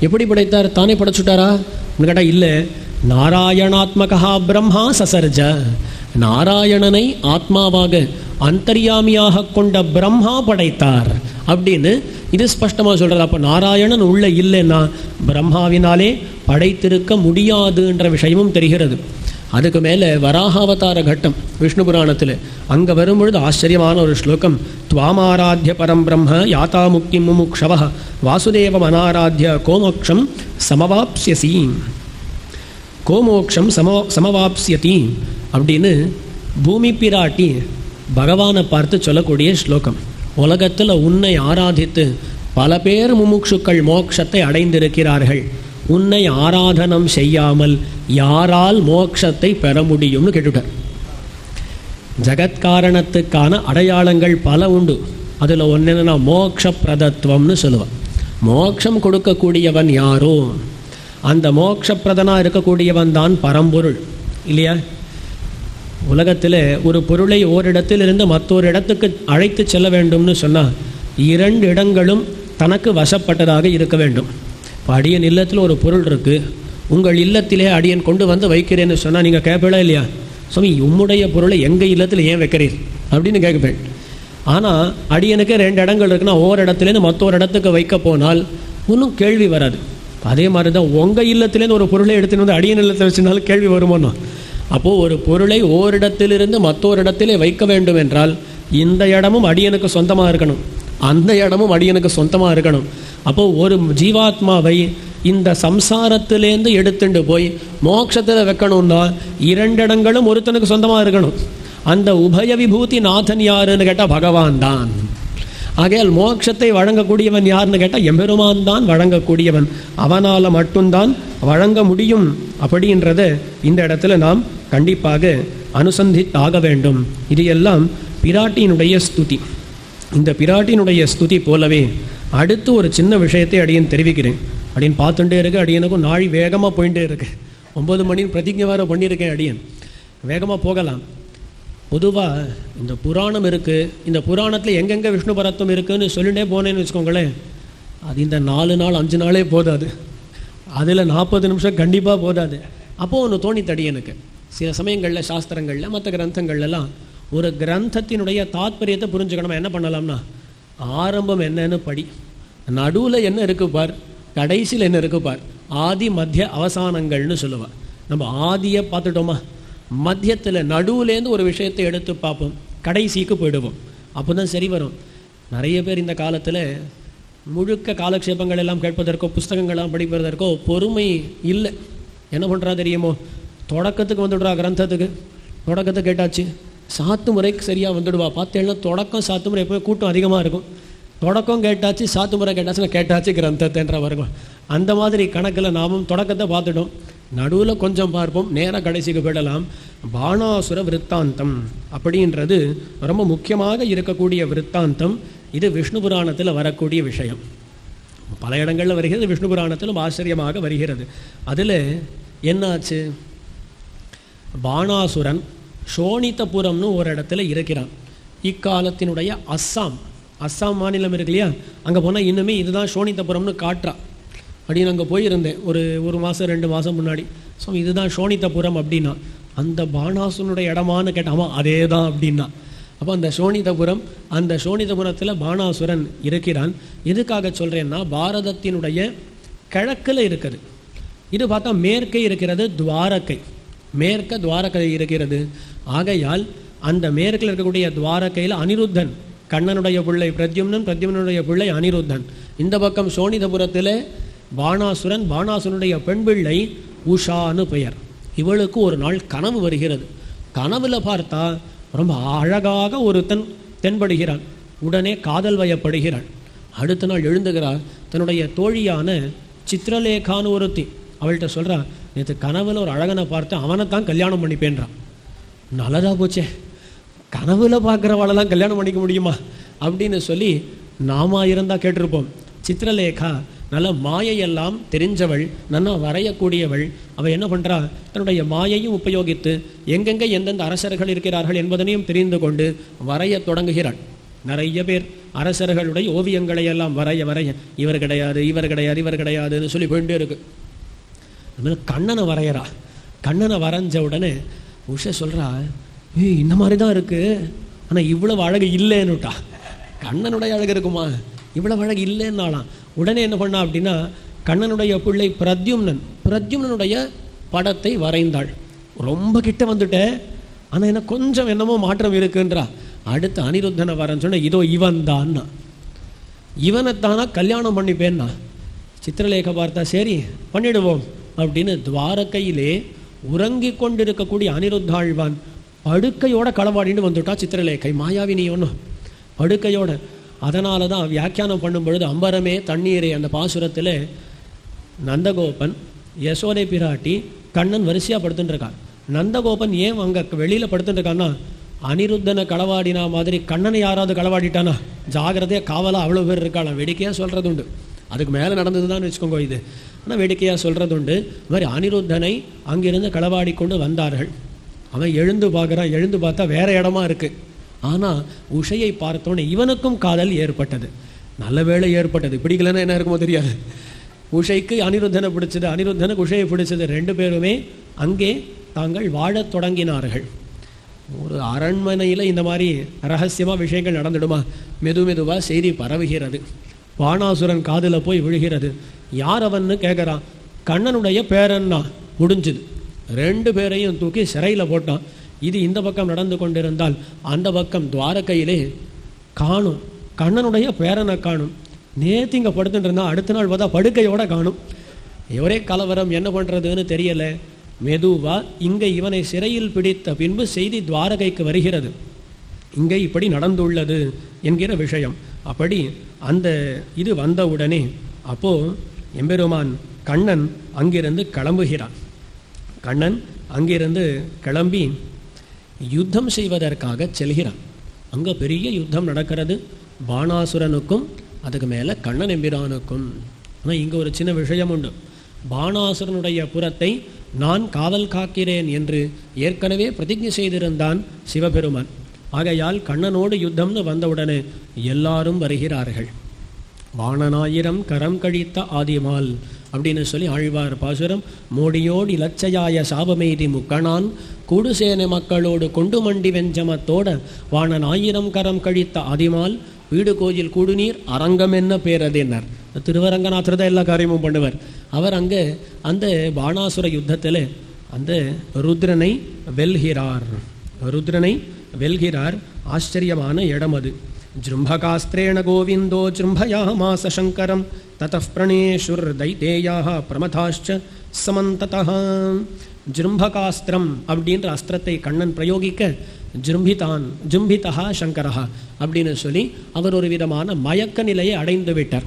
எப்படி படைத்தார், தானே படைச்சுட்டாரா கேட்டால் இல்லை, நாராயணாத்மகா பிரம்மா சசர்ஜ. நாராயணனை ஆத்மாவாக அந்தர்யாமியாக கொண்ட பிரம்மா படைத்தார் அப்படின்னு இது ஸ்பஷ்டமாக சொல்கிறது. அப்போ நாராயணன் உள்ள இல்லைன்னா பிரம்மாவினாலே படைத்திருக்க முடியாதுன்ற விஷயமும் தெரிகிறது. அதுக்கு மேலே வராகாவதார கட்டம் விஷ்ணு புராணத்தில் அங்கே வரும்பொழுது ஆச்சரியமான ஒரு ஸ்லோகம், துவாமாராத்திய பரம் பிரம்ம யாத்தா முக்தி முமுக்ஷவ வாசுதேவம் அனாராத்திய கோமோக்ஷம் சமவாப்ஸ்யசி. கோமோக்ஷம் சமவாப்ஸ்யதி அப்படின்னு பூமி பிராட்டி பகவானை பார்த்து சொல்லக்கூடிய ஸ்லோகம். உலகத்தில் உன்னை ஆராதித்து பல பேர் முமுட்சுக்கள் மோட்சத்தை அடைந்திருக்கிறார்கள். உன்னை ஆராதனம் செய்யாமல் யாரால் மோட்சத்தை பெற முடியும்னு கேட்டுட்டார். ஜகத்காரணத்துக்கான அடையாளங்கள் பல உண்டு. அதில் ஒன்று என்னென்னா மோட்ச பிரதத்துவம்னு சொல்லுவான். மோட்சம் கொடுக்கக்கூடியவன் யாரோ அந்த மோட்சப்பிரதனாக இருக்கக்கூடியவன் தான் பரம்பொருள் இல்லையா. உலகத்தில் ஒரு பொருளை ஓரிடத்திலிருந்து மற்றொரு இடத்துக்கு அழைத்து செல்ல வேண்டும்னு சொன்னால் 2 இடங்களும் தனக்கு வசப்பட்டதாக இருக்க வேண்டும். இப்போ அடியன் இல்லத்தில் ஒரு பொருள் இருக்குது, உங்கள் இல்லத்திலே அடியன் கொண்டு வந்து வைக்கிறேன்னு சொன்னால் நீங்கள் கேட்பீங்களா இல்லையா, சுவாமி உம்முடைய பொருளை எங்கள் இல்லத்தில் ஏன் வைக்கிறீர் அப்படின்னு கேட்பேன். ஆனால் அடியனுக்கு 2 இடங்கள் இருக்குன்னா ஓரிடத்துலேருந்து மற்றொரு இடத்துக்கு வைக்க போனால் ஒன்றும் கேள்வி வராது. அதே மாதிரி தான் உங்கள் இல்லத்திலேருந்து ஒரு பொருளை எடுத்துன்னு வந்து அடியன் இல்லத்தில் வச்சுனாலும் கேள்வி வருமோன்னா. அப்போது ஒரு பொருளை ஓரிடத்திலிருந்து மற்றொரு இடத்திலே வைக்க வேண்டும் என்றால் இந்த இடமும் அடியனுக்கு சொந்தமாக இருக்கணும், அந்த இடமும் அடியனுக்கு சொந்தமாக இருக்கணும். அப்போது ஒரு ஜீவாத்மாவை இந்த சம்சாரத்திலேருந்து எடுத்துட்டு போய் மோட்சத்தில் வைக்கணும்னா 2 இடங்களும் ஒருத்தனுக்கு சொந்தமாக இருக்கணும். அந்த உபய விபூதி நாதன் யாருன்னு கேட்டால் பகவான் தான். ஆகையால் மோட்சத்தை வழங்கக்கூடியவன் யாருன்னு கேட்டால் எம்பெருமான் தான் வழங்கக்கூடியவன். அவனால் மட்டும்தான் வழங்க முடியும். அப்படின்றத இந்த இடத்துல நாம் கண்டிப்பாக அனுசந்தித்தாக வேண்டும். இது எல்லாம் பிராட்டியினுடைய ஸ்துதி. இந்த பிராட்டியினுடைய ஸ்துதி போலவே அடுத்து ஒரு சின்ன விஷயத்தை அடியன் தெரிவிக்கிறேன். அடியன் பார்த்துட்டே இருக்கு, அடியனுக்கும் நாழி வேகமாக போயிட்டே இருக்கு. 9 மணி பிரதிஜை வேறு பண்ணியிருக்கேன். அடியன் வேகமாக போகலாம். பொதுவாக இந்த புராணம் இருக்குது. இந்த புராணத்தில் எங்கெங்கே விஷ்ணு பரத்துவம் இருக்குதுன்னு சொல்லிட்டே போனேன்னு வச்சுக்கோங்களேன், அது இந்த 4 நாள் 5 நாளே போதாது. அதில் 40 நிமிஷம் கண்டிப்பாக போதாது. அப்போது ஒன்று தோணித்தடி எனக்கு. சில சமயங்களில் சாஸ்திரங்களில் மற்ற கிரந்தங்கள்லாம் ஒரு கிரந்தத்தினுடைய தாத்பரியத்தை புரிஞ்சுக்கணும். என்ன பண்ணலாம்னா, ஆரம்பம் என்னன்னு படி, நடுவில் என்ன இருக்கு பார், கடைசியில் என்ன இருக்கு பார், ஆதி மத்திய அவசானங்கள்னு சொல்லுவாள். நம்ம ஆதியை பார்த்துட்டோமா, மத்தியத்தில் நடுவுலேருந்து ஒரு விஷயத்தை எடுத்து பார்ப்போம், கடைசிக்கு போயிடுவோம். அப்போ தான் சரி வரும். நிறைய பேர் இந்த காலத்தில் முழுக்க காலக்ஷேபங்கள் எல்லாம் கேட்பதற்கோ புஸ்தகங்கள்லாம் படிப்பதற்கோ பொறுமை இல்லை. என்ன பண்ணுறா தெரியுமோ, தொடக்கத்துக்கு வந்துடுறா. கிரந்தத்துக்கு தொடக்கத்தை கேட்டாச்சு, சாத்து முறைக்கு சரியாக வந்துடுவா. பார்த்தேன்னா தொடக்கம் சாத்து முறை எப்போயும் கூட்டம் அதிகமாக இருக்கும். தொடக்கம் கேட்டாச்சு, சாத்து முறை கேட்டாச்சு கிரந்தத்தைன்ற வருவோம். அந்த மாதிரி கணக்கில் நாமும் தொடக்கத்தை பார்த்துட்டோம், நடுவில் கொஞ்சம் பார்ப்போம், நேராக கடைசிக்கு போயிடலாம். பாணாசுர விற்த்தாந்தம் அப்படின்றது ரொம்ப முக்கியமாக இருக்கக்கூடிய விற்த்தாந்தம். இது விஷ்ணு புராணத்தில் வரக்கூடிய விஷயம். பல இடங்களில் வருகிறது, விஷ்ணு புராணத்திலும் ஆச்சரியமாக வருகிறது. அதில் என்னாச்சு, பாணாசுரன் சோனிதபுரம்னு ஒரு இடத்துல இருக்கிறான். இக்காலத்தினுடைய அஸ்ஸாம் மாநிலம் இருக்கு இல்லையா, அங்கே போனால் இன்னுமே இதுதான் சோனிதபுரம்னு காட்டுறா. அப்படின்னு அங்கே போயிருந்தேன் ஒரு மாதம் 2 மாதம் முன்னாடி. ஸோ இதுதான் சோனிதபுரம் அப்படின்னா, அந்த பாணாசுரனுடைய இடமானு கேட்டாமா, அதே தான் அப்படின்னா. அப்போ அந்த சோனிதபுரத்தில் பாணாசுரன் இருக்கிறான். எதுக்காக சொல்கிறேன்னா, பாரதத்தினுடைய கிழக்கில் இருக்குது. இது பார்த்தா மேற்கே இருக்கிறது துவாரகை, மேற்க துவாரகை இருக்கிறது. ஆகையால் அந்த மேற்கில் இருக்கக்கூடிய துவாரகையில் அனிருத்தன், கண்ணனுடைய பிள்ளை பிரத்யும்னன், பிரத்யும்னுடைய பிள்ளை அனிருத்தன். இந்த பக்கம் சோனிதபுரத்தில் பாணாசுரன், பாணாசுரனுடைய பெண் பிள்ளை உஷான்னு பெயர். இவளுக்கு ஒரு நாள் கனவு வருகிறது. கனவுல பார்த்தா ரொம்ப அழகாக ஒருத்தன் தென்படுகிறான். உடனே காதல் வயப்படுகிறாள். அடுத்த நாள் எழுந்துகிறார். தன்னுடைய தோழியான சித்திரலேகான்னு ஒருத்தி அவள்கிட்ட சொல்கிறா, நேற்று கனவுல ஒரு அழகனை பார்த்து அவனைத்தான் கல்யாணம் பண்ணிப்பேன்றான். நல்லதா போச்சே, கனவுல பார்க்குறவாளெல்லாம் கல்யாணம் பண்ணிக்க முடியுமா அப்படின்னு சொல்லி நாம இருந்தால் கேட்டிருப்போம். சித்திரலேகா நல்ல மாயையெல்லாம் தெரிஞ்சவள், நல்லா வரையக்கூடியவள். அவள் என்ன பண்ணுறா, தன்னுடைய மாயையும் உபயோகித்து எங்கெங்கே எந்தெந்த அரசர்கள் இருக்கிறார்கள் என்பதனையும் தெரிந்து கொண்டு வரைய தொடங்குகிறாள். நிறைய பேர் அரசர்களுடைய ஓவியங்களை எல்லாம் வரைய இவர் கிடையாது இவர் கிடையாது இவர் கிடையாதுன்னு சொல்லி போயிட்டே இருக்கு. அதுமாதிரி கண்ணனை வரைகிறா. கண்ணனை வரைஞ்ச உடனே உஷா சொல்கிறா, இந்த மாதிரி தான் இருக்குது, ஆனால் இவ்வளவு அழகு இல்லைன்னுட்டா. கண்ணனுடைய அழகு இருக்குமா, இவ்வளவு அழகு இல்லைன்னாலாம். உடனே என்ன பண்ணா அப்படின்னா, கண்ணனுடைய பிள்ளை பிரத்யும்னனுடைய படத்தை வரைந்தாள். ரொம்ப கிட்ட வந்துட்டேன், ஆனால் என்ன கொஞ்சம் என்னமோ மாற்றம் இருக்குன்றா. அடுத்து அனிருத்தனை வரேன்னு சொன்ன, இதோ இவன் தான்னா, இவனைத்தானா கல்யாணம் பண்ணிப்பேன்னா. சித்திரலேகை பார்த்தா சரி பண்ணிடுவோம் அப்படின்னு துவாரகையிலே உறங்கி கொண்டிருக்கக்கூடிய அனிருத்தாழ்வான் படுக்கையோட களவாடின்னு வந்துட்டா சித்திரலேகை. மாயாவினி ஒன்றும் படுக்கையோட. அதனால தான் வியாக்கியானம் பண்ணும் பொழுது அம்பரமே தண்ணீரே அந்த பாசுரத்தில் நந்தகோபன், யசோதை பிராட்டி, கண்ணன் வரிசையாக படுத்துட்டுருக்கான். நந்தகோபன் ஏன் அங்கே வெளியில் படுத்துட்டுருக்கான்னா, அனிருத்தனை களவாடினா மாதிரி கண்ணனை யாராவது களவாடிட்டானா ஜாகிரதையாக காவலாக அவ்வளோ பேர் இருக்காளாம். வேடிக்கையாக சொல்கிறது உண்டு, அதுக்கு மேலே நடந்தது தான் வச்சுக்கோங்க இது. ஆனால் வேடிக்கையாக சொல்கிறது உண்டு. இது மாதிரி அனிருத்தனை அங்கிருந்து களவாடி கொண்டு வந்தார்கள். அவன் எழுந்து பார்க்குறான். எழுந்து பார்த்தா வேறு இடமா இருக்குது. ஆனால் உஷையை பார்த்தோன்னே இவனுக்கும் காதல் ஏற்பட்டது. நல்ல வேளை ஏற்பட்டது, பிடிக்கலன்னா என்ன இருக்குமோ தெரியாது. உஷைக்கு அனிருத்தனை பிடிச்சது, அனிருத்தனுக்கு உஷையை பிடிச்சது. 2 பேருமே அங்கே தாங்கள் வாழத் தொடங்கினார்கள். ஒரு அரண்மனையில் இந்த மாதிரி ரகசியமாக விஷயங்கள் நடந்துடுமா? மெதுவாக செய்தி பரவுகிறது. பாணாசுரன் காதில் போய் விழுகிறது. யார் அவன்னு கேட்குறான். கண்ணனுடைய பேரன்னா. முடிஞ்சுது. 2 பேரையும் தூக்கி சிறையில் போட்டான். இது இந்த பக்கம் நடந்து கொண்டிருந்தால் அந்த பக்கம் துவாரகையிலே காணும். கண்ணனுடைய பேரனை காணும். நேற்று இங்கே படுத்துட்டு இருந்தால் அடுத்த நாள் பார்த்தா படுக்கையோடு காணும். ஒரே கலவரம், என்ன பண்ணுறதுன்னு தெரியலை. மெதுவாக இங்கே இவனை சிறையில் பிடித்த பின்பு செய்தி துவாரகைக்கு வருகிறது, இங்கே இப்படி நடந்துள்ளது என்கிற விஷயம். அப்படி அந்த இது வந்தவுடனே அப்போது எம்பெருமான் கண்ணன் அங்கிருந்து கிளம்புகிறான். கண்ணன் அங்கிருந்து கிளம்பி யுத்தம் செய்வதற்காக செல்கிறான். அங்கே பெரிய யுத்தம் நடக்கிறது, பாணாசுரனுக்கும் அதுக்கு மேலே கண்ணன் எம்பிரானுக்கும். ஆனால் இங்கே ஒரு சின்ன விஷயம் உண்டு. பாணாசுரனுடைய புறத்தை நான் காவல் காக்கிறேன் என்று ஏற்கனவே பிரதிஜை செய்திருந்தான் சிவபெருமான். ஆகையால் கண்ணனோடு யுத்தம்னு வந்தவுடனே எல்லாரும் வருகிறார்கள். வாணனாயிரம் கரம் கழித்த ஆதிமால் அப்படின்னு சொல்லி ஆழ்வார் பாசுரம். மோடியோடு இலச்சையாய சாபமெய்தி முக்கணான் கூடுசேனை மக்களோடு கொண்டு மண்டி வெஞ்சமத்தோட வாணன் 1000 கரம் கழித்த ஆதிமால் வீடு கோயில் கூடுநீர் அரங்கம் என்ன பேரதேன்னார். திருவரங்கநாதர் தான் எல்லா காரியமும் பண்ணுவார். அவர் அங்கே அந்த பாணாசுர யுத்தத்தில் அந்த ருத்ரனை வெல்கிறார். ஆச்சரியமான இடம் அது. ஜృంభகாஸ்திரேண கோவிந்தோ ஜృంభயாமாச சங்கரம் ததः பிரணேஷுர் தைதேயாः பிரமதாश्च சமந்ததः. ஜృంభகாஸ்திரம் அப்படின்ற அஸ்திரத்தை கண்ணன் பிரயோகிக்க ஜృంభిதா சங்கரஹா அப்படின்னு சொல்லி அவர் ஒரு விதமான மயக்க நிலையை அடைந்து விட்டார்.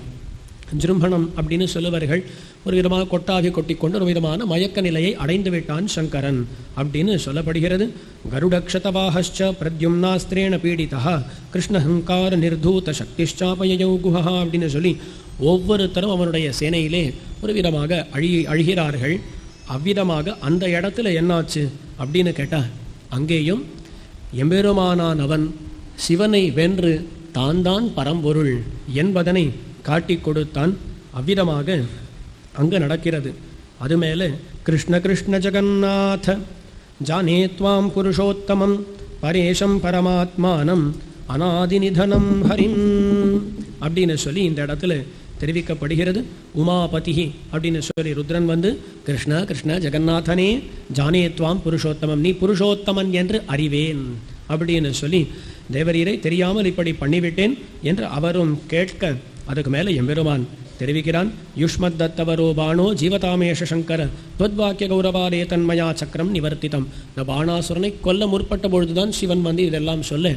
ஜృంభணம் அப்படின்னு சொல்லுவார்கள், ஒரு விதமாக கொட்டாவி கொட்டிக்கொண்டு ஒரு விதமான மயக்க நிலையை அடைந்து விட்டான் சங்கரன் அப்படின்னு சொல்லப்படுகிறது. கருடக்ஷதவாஹ்ச பிரத்யும்னாஸ்திரேண பீடிதா கிருஷ்ணஹங்கார நிர்தூத சக்திஷ்சாபயௌ குஹா அப்படின்னு சொல்லி ஒவ்வொருத்தரும் அவனுடைய சேனையிலே ஒரு விதமாக அழுகிறார்கள். அவ்விதமாக அந்த இடத்துல என்னாச்சு அப்படின்னு கேட்டால், அங்கேயும் எம்பெருமானான் அவன் சிவனை வென்று தான் பரம்பொருள் என்பதனை காட்டி கொடுத்தான். அவ்விதமாக அங்கு நடக்கிறது. அது மேலே கிருஷ்ண கிருஷ்ண ஜெகநாத ஜானே த்வாம் புருஷோத்தமம் பரேஷம் பரமாத்மானம் அநாதிநிதனம் ஹரிம் அப்படின்னு சொல்லி இந்த இடத்துல தெரிவிக்கப்படுகிறது. உமாபதி அப்படின்னு சொல்லி ருத்ரன் வந்து கிருஷ்ண கிருஷ்ண ஜெகநாதனே ஜானே த்வாம் புருஷோத்தமம், நீ புருஷோத்தமன் என்று அறிவேன் அப்படின்னு சொல்லி தேவரீரை தெரியாமல் இப்படி பண்ணிவிட்டேன் என்று அவரும் கேட்க, அதுக்கு மேலே எம்பெருமான் தெரிவிக்கிறான். யுஷ்மத் தத்தவரோ பாணோ ஜீவதாமேஷ சங்கர துவத்வாக்கிய கௌரவாலே தன்மயா சக்கரம் நிவர்த்திதம். இந்த பாணாசுரனை கொல்ல முற்பட்ட பொழுதுதான் சிவன் வந்து இதெல்லாம் சொல்ல,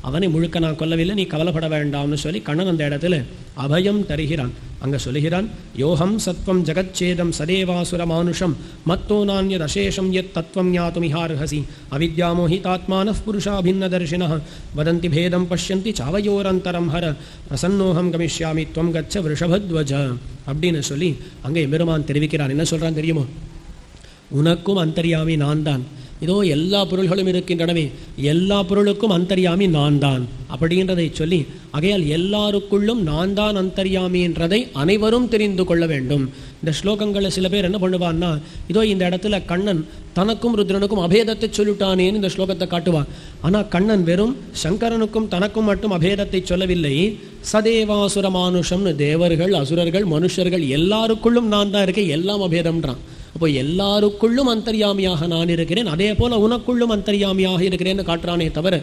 அவனை முழுக்க நான் கொல்லவில்லை, நீ கவலைப்பட வேண்டாம்னு சொல்லி கண்ணன் அந்த இடத்துல அபயம் தருகிறான். அங்கே சொல்லுகிறான், யோகம் சத்வம் ஜகச்சேதம் சதேவாசுர மானுஷம் மத்தோ நான்யத் அசேஷம் யத் தத்வம் ஞாதுமிஹார்ஹசி அவித்யாமோஹிதாத்மான புருஷாபின்ன தர்ஷினः வதந்தி பேதம் பஷ்யந்தி சாவயோரந்தரம் ஹர பிரசன்னோகம் கமிஷ்யாமி துவம் கச்ச விருஷபத்வஜ அப்படின்னு சொல்லி அங்கே எம்பெருமான் தெரிவிக்கிறான். என்ன சொல்கிறான் தெரியுமோ? உனக்கும் அந்தர்யாமி நான் தான். இதோ எல்லா பொருள்களும் இருக்கின்றனவே, எல்லா பொருளுக்கும் அந்தர்யாமி நான் தான் அப்படின்றதை சொல்லி, ஆகையால் எல்லாருக்குள்ளும் நான் தான் அந்தர்யாமி என்றதை அனைவரும் தெரிந்து கொள்ள வேண்டும். இந்த ஸ்லோகங்களில் சில பேர் என்ன பண்ணுவான்னா, இதோ இந்த இடத்துல கண்ணன் தனக்கும் ருத்ரனுக்கும் அபேதத்தை சொல்லிட்டானேன்னு இந்த ஸ்லோகத்தை காட்டுவான். ஆனால் கண்ணன் வெறும் சங்கரனுக்கும் தனக்கும் மட்டும் அபேதத்தை சொல்லவில்லை. சதேவாசுர மானுஷம்னு தேவர்கள் அசுரர்கள் மனுஷர்கள் எல்லாருக்குள்ளும் நான் தான் இருக்கேன், எல்லாம் அபேதம்ன்றான். அப்போ எல்லாருக்குள்ளும் அந்தர்யாமியாக நான் இருக்கிறேன், அதே போல் உனக்குள்ளும் அந்தர்யாமியாக இருக்கிறேன்னு காட்டுறானே தவிர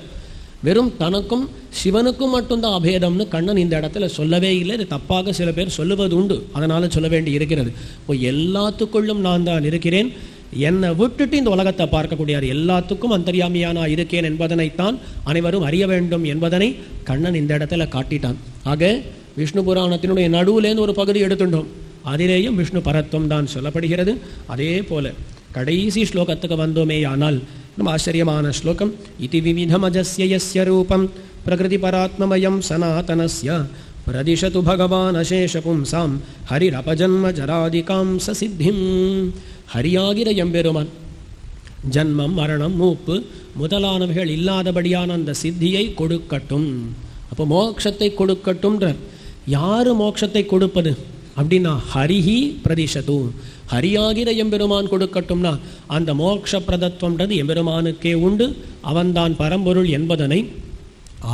வெறும் தனக்கும் சிவனுக்கும் மட்டும்தான் அபேதம்னு கண்ணன் இந்த இடத்துல சொல்லவே இல்லை. இது தப்பாக சில பேர் சொல்லுவது உண்டு, அதனால் சொல்ல வேண்டி இருக்கிறது. இப்போ எல்லாத்துக்குள்ளும் நான் தான் இருக்கிறேன், என்னை விட்டுட்டு இந்த உலகத்தை பார்க்கக்கூடியார், எல்லாத்துக்கும் அந்தர்யாமியாக நான் இருக்கேன் என்பதனைத்தான் அனைவரும் அறிய வேண்டும் என்பதனை கண்ணன் இந்த இடத்துல காட்டிட்டான். ஆக விஷ்ணு புராணத்தினுடைய நடுவுலேருந்து ஒரு பகுதி எடுத்துட்டோம், அதிலேயும் விஷ்ணு பரத்வம் தான் சொல்லப்படுகிறது. அதே போல கடைசி ஸ்லோகத்துக்கு வந்தோமே ஆனால் நம்ம ஆச்சரியமான ஸ்லோகம். இதி விவிதமஜஸ்ய யஸ்ய ரூபம் பிரகிருதி பராத்மமயம் சனாதனஸ்ய பிரதிஷது பகவான் அசேஷ பும்சாம் ஹரிரபஜன்ம ஜராதிகாம் சசித்திம். ஹரியாகிற எம்பெருமான் ஜன்மம் மரணம் மூப்பு முதலானவைகள் இல்லாதபடியான அந்த சித்தியை கொடுக்கட்டும். அப்போ மோட்சத்தை கொடுக்கட்டும்ன்றார். யார் மோட்சத்தை கொடுப்பது அப்படின்னா ஹரிஹி பிரதிஷது, ஹரியாகிற எம்பெருமான் கொடுக்கட்டும்னா அந்த மோட்ச பிரதத்துவம்ன்றது எம்பெருமானுக்கே உண்டு, அவன்தான் பரம்பொருள் என்பதனை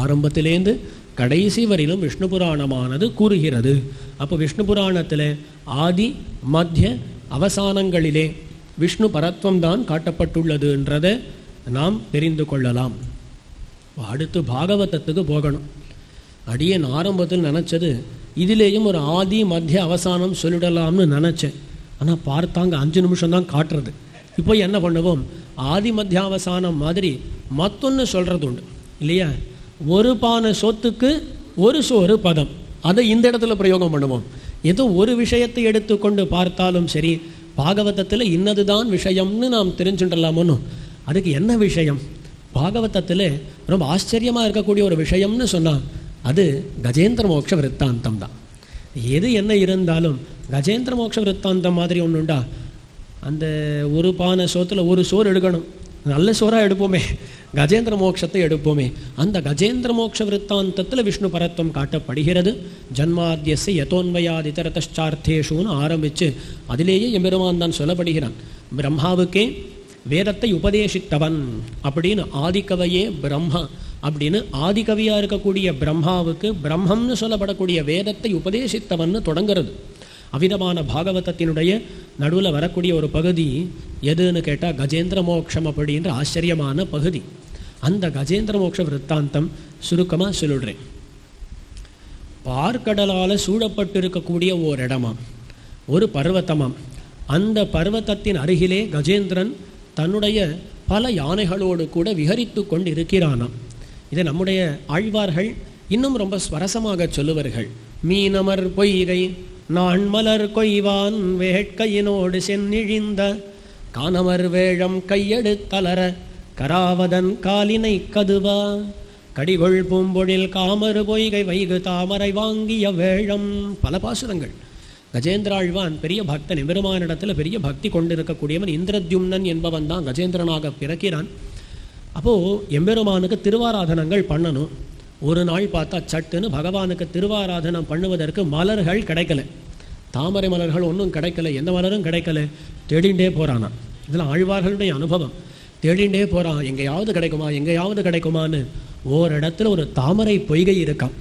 ஆரம்பத்திலேருந்து கடைசி வரையிலும் விஷ்ணு புராணமானது கூறுகிறது. அப்போ விஷ்ணு புராணத்தில் ஆதி மத்திய அவசானங்களிலே விஷ்ணு பரத்வம் தான் காட்டப்பட்டுள்ளதுன்றதை நாம் தெரிந்து கொள்ளலாம். அடுத்து பாகவதத்துக்கு போகணும். அடியேன் ஆரம்பத்தில் நினச்சது இதிலேயும் ஒரு ஆதி மத்திய அவசானம் சொல்லிடலாம்னு நினச்சேன். ஆனால் பார்த்தாங்க 5 நிமிஷம் தான் காட்டுறது. இப்போ என்ன பண்ணுவோம், ஆதி மத்தியாவசானம் மாதிரி மற்றொன்று சொல்கிறது உண்டு இல்லையா? ஒரு பானை சொத்துக்கு ஒரு சோறு பதம், அதை இந்த இடத்துல பிரயோகம் பண்ணுவோம். ஏதோ ஒரு விஷயத்தை எடுத்துக்கொண்டு பார்த்தாலும் சரி, பாகவதத்தில் இன்னதுதான் விஷயம்னு நாம் தெரிஞ்சுட்டலாமோன்னு. அதுக்கு என்ன விஷயம்? பாகவதத்தில் ரொம்ப ஆச்சரியமாக இருக்கக்கூடிய ஒரு விஷயம்னு சொன்னால் அது கஜேந்திர மோட்ச விற்த்தாந்தம் தான். எது என்ன இருந்தாலும் கஜேந்திர மோட்ச விற்த்தாந்தம் மாதிரி ஒன்று உண்டா? அந்த ஒரு பானை சோத்தில் ஒரு சோறு எடுக்கணும், நல்ல சோறாக எடுப்போமே, கஜேந்திர மோட்சத்தை எடுப்போமே. அந்த கஜேந்திர மோட்ச விற்த்தாந்தத்தில் விஷ்ணு பரத்வம் காட்டப்படுகிறது. ஜன்மாத்தியஸ்ய யதோன்வயாத் இதரதச்சார்த்தேஷுன்னு ஆரம்பித்து அதிலேயே எம்பெருமான் தான் சொல்லப்படுகிறான். பிரம்மாவுக்கே வேதத்தை உபதேசித்தவன் அப்படின்னு ஆதிக்கவையே பிரம்மா அப்படின்னு ஆதிகவியாக இருக்கக்கூடிய பிரம்மாவுக்கு பிரம்மம்னு சொல்லப்படக்கூடிய வேதத்தை உபதேசித்தவன் தொடங்கிறது. அவ்விதமான பாகவதத்தினுடைய நடுவில் வரக்கூடிய ஒரு பகுதி எதுன்னு கேட்டால் கஜேந்திர மோட்சம் அப்படின்ற ஆச்சரியமான பகுதி. அந்த கஜேந்திர மோட்ச விற்த்தாந்தம் சுருக்கமாக சொல்லிடுறேன். பார்க்கடலால் சூழப்பட்டிருக்கக்கூடிய ஓர் இடமாம், ஒரு பர்வத்தமாம். அந்த பர்வத்தத்தின் அருகிலே கஜேந்திரன் தன்னுடைய பல யானைகளோடு கூட விஹரித்து கொண்டு இருக்கிறானாம். இதை நம்முடைய ஆழ்வார்கள் இன்னும் ரொம்ப ஸ்வரசமாக சொல்லுவார்கள். மீனமர் பொய்கை நான் மலர் கொய்வான் வேட்கையினோடு சென்னிழிந்த கானமர் வேழம் கையெடுத்தலர கராவதன் காலினை கதுவா கடிகொள் பூம்பொழில் காமறு பொய்கை வைகு தாமரை வாங்கிய வேழம். பல பாசுரங்கள். கஜேந்திராழ்வான் பெரிய பக்தன், எம்பெருமானிடத்தில் பெரிய பக்தி கொண்டிருக்கக்கூடியவன். இந்திரத்யும்னன் என்பவன் தான் கஜேந்திரனாக பிறக்கிறான். அப்போது எம்பெருமானுக்கு திருவாராதனங்கள் பண்ணணும். ஒரு நாள் பார்த்தா சட்டுன்னு பகவானுக்கு திருவாராதனம் பண்ணுவதற்கு மலர்கள் கிடைக்கல, தாமரை மலர்கள் ஒன்றும் கிடைக்கல, எந்த மலரும் கிடைக்கல. தேடிண்டே போகிறானா. இதில் ஆழ்வார்களுடைய அனுபவம். தேடிண்டே போகிறான், எங்கேயாவது கிடைக்குமா எங்கேயாவது கிடைக்குமான்னு. ஓரிடத்துல ஒரு தாமரை பொய்கை இருக்கான்.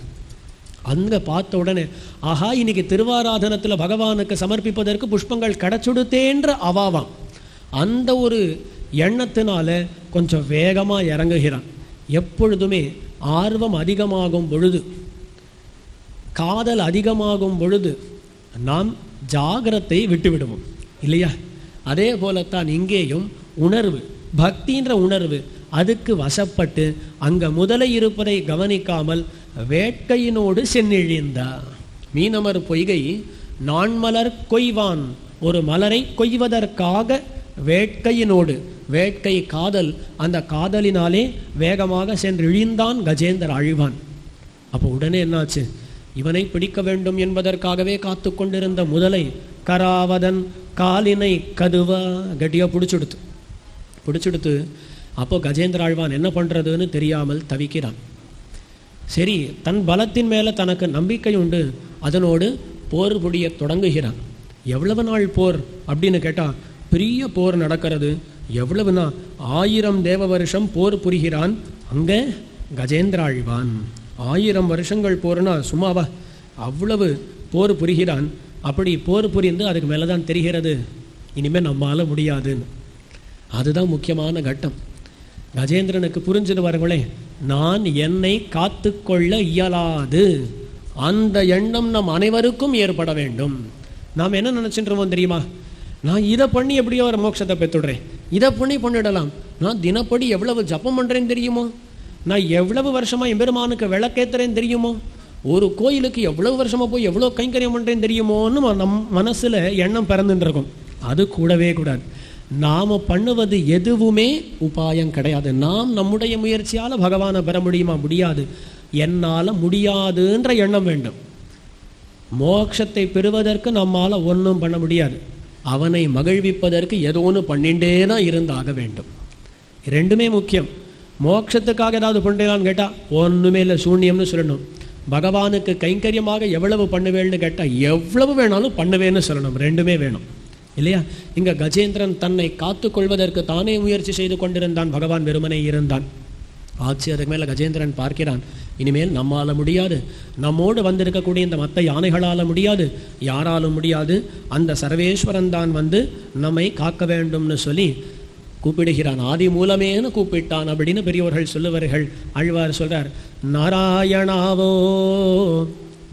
அங்கே பார்த்த உடனே ஆஹா, இன்னைக்கு திருவாராதனத்தில் பகவானுக்கு சமர்ப்பிப்பதற்கு புஷ்பங்கள் கிடைச்சுடுத்தேன்ற அவாவாம். அந்த ஒரு எண்ணத்தினால கொஞ்சம் வேகமாக இறங்குகிறான். எப்பொழுதுமே ஆர்வம் அதிகமாகும் பொழுது, காதல் அதிகமாகும் பொழுது நாம் ஜாகிரத்தை விட்டுவிடுவோம் இல்லையா? அதே போலத்தான் இங்கேயும் உணர்வு, பக்தின்ற உணர்வு அதுக்கு வசப்பட்டு அங்கே முதலை இருப்பதை கவனிக்காமல் வேட்கையினோடு சென்னிழிந்தா. மீனமர் பொய்கை நான்மலர் கொய்வான், ஒரு மலரை கொய்வதற்காக வேட்கையினோடு, வேட்கை காதல், அந்த காதலினாலே வேகமாக சென்று இழிந்தான் கஜேந்திர ஆழ்வான். அப்போ உடனே என்னாச்சு, இவனை பிடிக்க வேண்டும் என்பதற்காகவே காத்து கொண்டிருந்த முதலை கராவதன் காலினை கதுவா கட்டியாக பிடிச்சுடுத்து. அப்போ கஜேந்திர ஆழ்வான் என்ன பண்ணுறதுன்னு தெரியாமல் தவிக்கிறான். சரி, தன் பலத்தின் மேலே தனக்கு நம்பிக்கை உண்டு, அதனோடு போர் புரிய தொடங்குகிறான். எவ்வளவு நாள் போர் அப்படின்னு கேட்டால் பெரிய போர் நடக்கிறது. எவ்வளவுனா 1000 தேவ வருஷம் போர் புரிகிறான் அங்கே கஜேந்திர ஆழ்வான். 1000 வருஷங்கள் போர்னா சும்மாவா, அவ்வளவு போர் புரிகிறான். அப்படி போர் புரிந்து அதுக்கு மேலே தான் தெரிகிறது இனிமேல் நம்மால் முடியாதுன்னு. அதுதான் முக்கியமான கட்டம். கஜேந்திரனுக்கு புரிஞ்சுது வரங்களே, நான் என்னை காத்து கொள்ள இயலாது, அந்த எண்ணம் நம் அனைவருக்கும் ஏற்பட வேண்டும். நாம் என்ன நினச்சின்றோம் தெரியுமா, நான் இதை பண்ணி எப்படியோ ஒரு மோட்சத்தை பெற்றுடுறேன், இதை பண்ணிடலாம், நான் தினப்படி எவ்வளவு ஜபம் பண்ணுறேன்னு தெரியுமோ, நான் எவ்வளவு வருஷமாக எம்பெருமானுக்கு விளக்கேற்றுறேன்னு தெரியுமோ, ஒரு கோயிலுக்கு எவ்வளவு வருஷமாக போய் எவ்வளோ கைங்கரியம் பண்ணுறேன்னு தெரியுமோன்னு நம் மனசில் எண்ணம் பிறந்துட்டு இருக்கும். அது கூடவே கூடாது. நாம் பண்ணுவது எதுவுமே உபாயம் கிடையாது. நாம் நம்முடைய முயற்சியால் பகவானை பெற முடியுமா? முடியாது. என்னால் முடியாதுன்ற எண்ணம் வேண்டும். மோட்சத்தை பெறுவதற்கு நம்மால் ஒன்றும் பண்ண முடியாது. அவனை மகிழ்விப்பதற்கு ஏதோ ஒன்று பண்ணிகிட்டே தான் இருந்தாக வேண்டும். ரெண்டுமே முக்கியம். மோட்சத்துக்காக ஏதாவது பண்ணுறான்னு கேட்டால் ஒன்றுமே இல்லை, சூன்யம்னு சொல்லணும். பகவானுக்கு கைங்கரியமாக எவ்வளவு பண்ணுவேன்னு கேட்டால் எவ்வளவு வேணாலும் பண்ணுவேன்னு சொல்லணும். ரெண்டுமே வேணும் இல்லையா? இங்கே கஜேந்திரன் தன்னை காத்து கொள்வதற்கு தானே முயற்சி செய்து கொண்டிருந்தான். பகவான் வெறுமனே இருந்தான். ஆட்சி அதுக்கு மேலே கஜேந்திரன் பார்க்கிறான், இனிமேல் நம்மால் முடியாது, நம்மோடு வந்திருக்கக்கூடிய இந்த மற்ற யானைகளால் முடியாது, யாராலும் முடியாது, அந்த சர்வேஸ்வரன் தான் வந்து நம்மை காக்க வேண்டும்னு சொல்லி கூப்பிடுகிறான். ஆதி மூலமேன்னு கூப்பிட்டான் அப்படின்னு பெரியோர்கள் சொல்லுவார்கள். ஆழ்வார் சொல்றார், நாராயணாவோ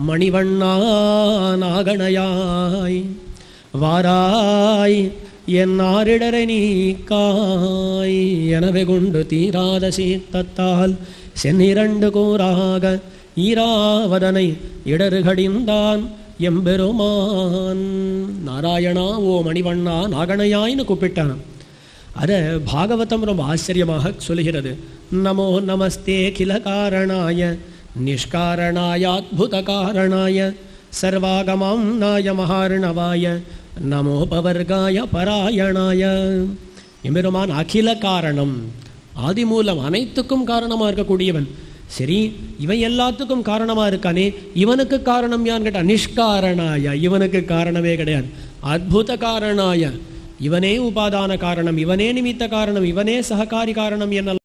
மணிவண்ணா நாகணையாய் வாராய் என் ஆரிடரை நீக்காய் எனவே கொண்டு தீராத சீத்தத்தால் சென்னிரண்டு கூறாக ஈராவதனை இடறுகடிந்தான் எம்பெருமான். நாராயணா ஓ மணிவண்ணா நாகணையாய்னு கூப்பிட்டான். அதை பாகவதம் ரொம்ப ஆச்சரியமாக சொல்கிறது. நமோ நமஸ்தே கில காரணாய நிஷ்காரணாய அத்புத காரணாய சர்வாகமாம் நாய மகார்ணவாய நமோபவர்காய பராயணாய. எம்பெருமான் அகில காரணம், ஆதிமூலம், அனைத்துக்கும் காரணமாக இருக்கக்கூடியவன். சரி, இவன் எல்லாத்துக்கும் காரணமாக இருக்கானே, இவனுக்கு காரணம் யான்னு கேட்டால் நிஷ்காரணாய, இவனுக்கு காரணமே கிடையாது. அத்புத காரணாய, இவனே உபாதான காரணம், இவனே நிமித்த காரணம், இவனே சககாரி காரணம் என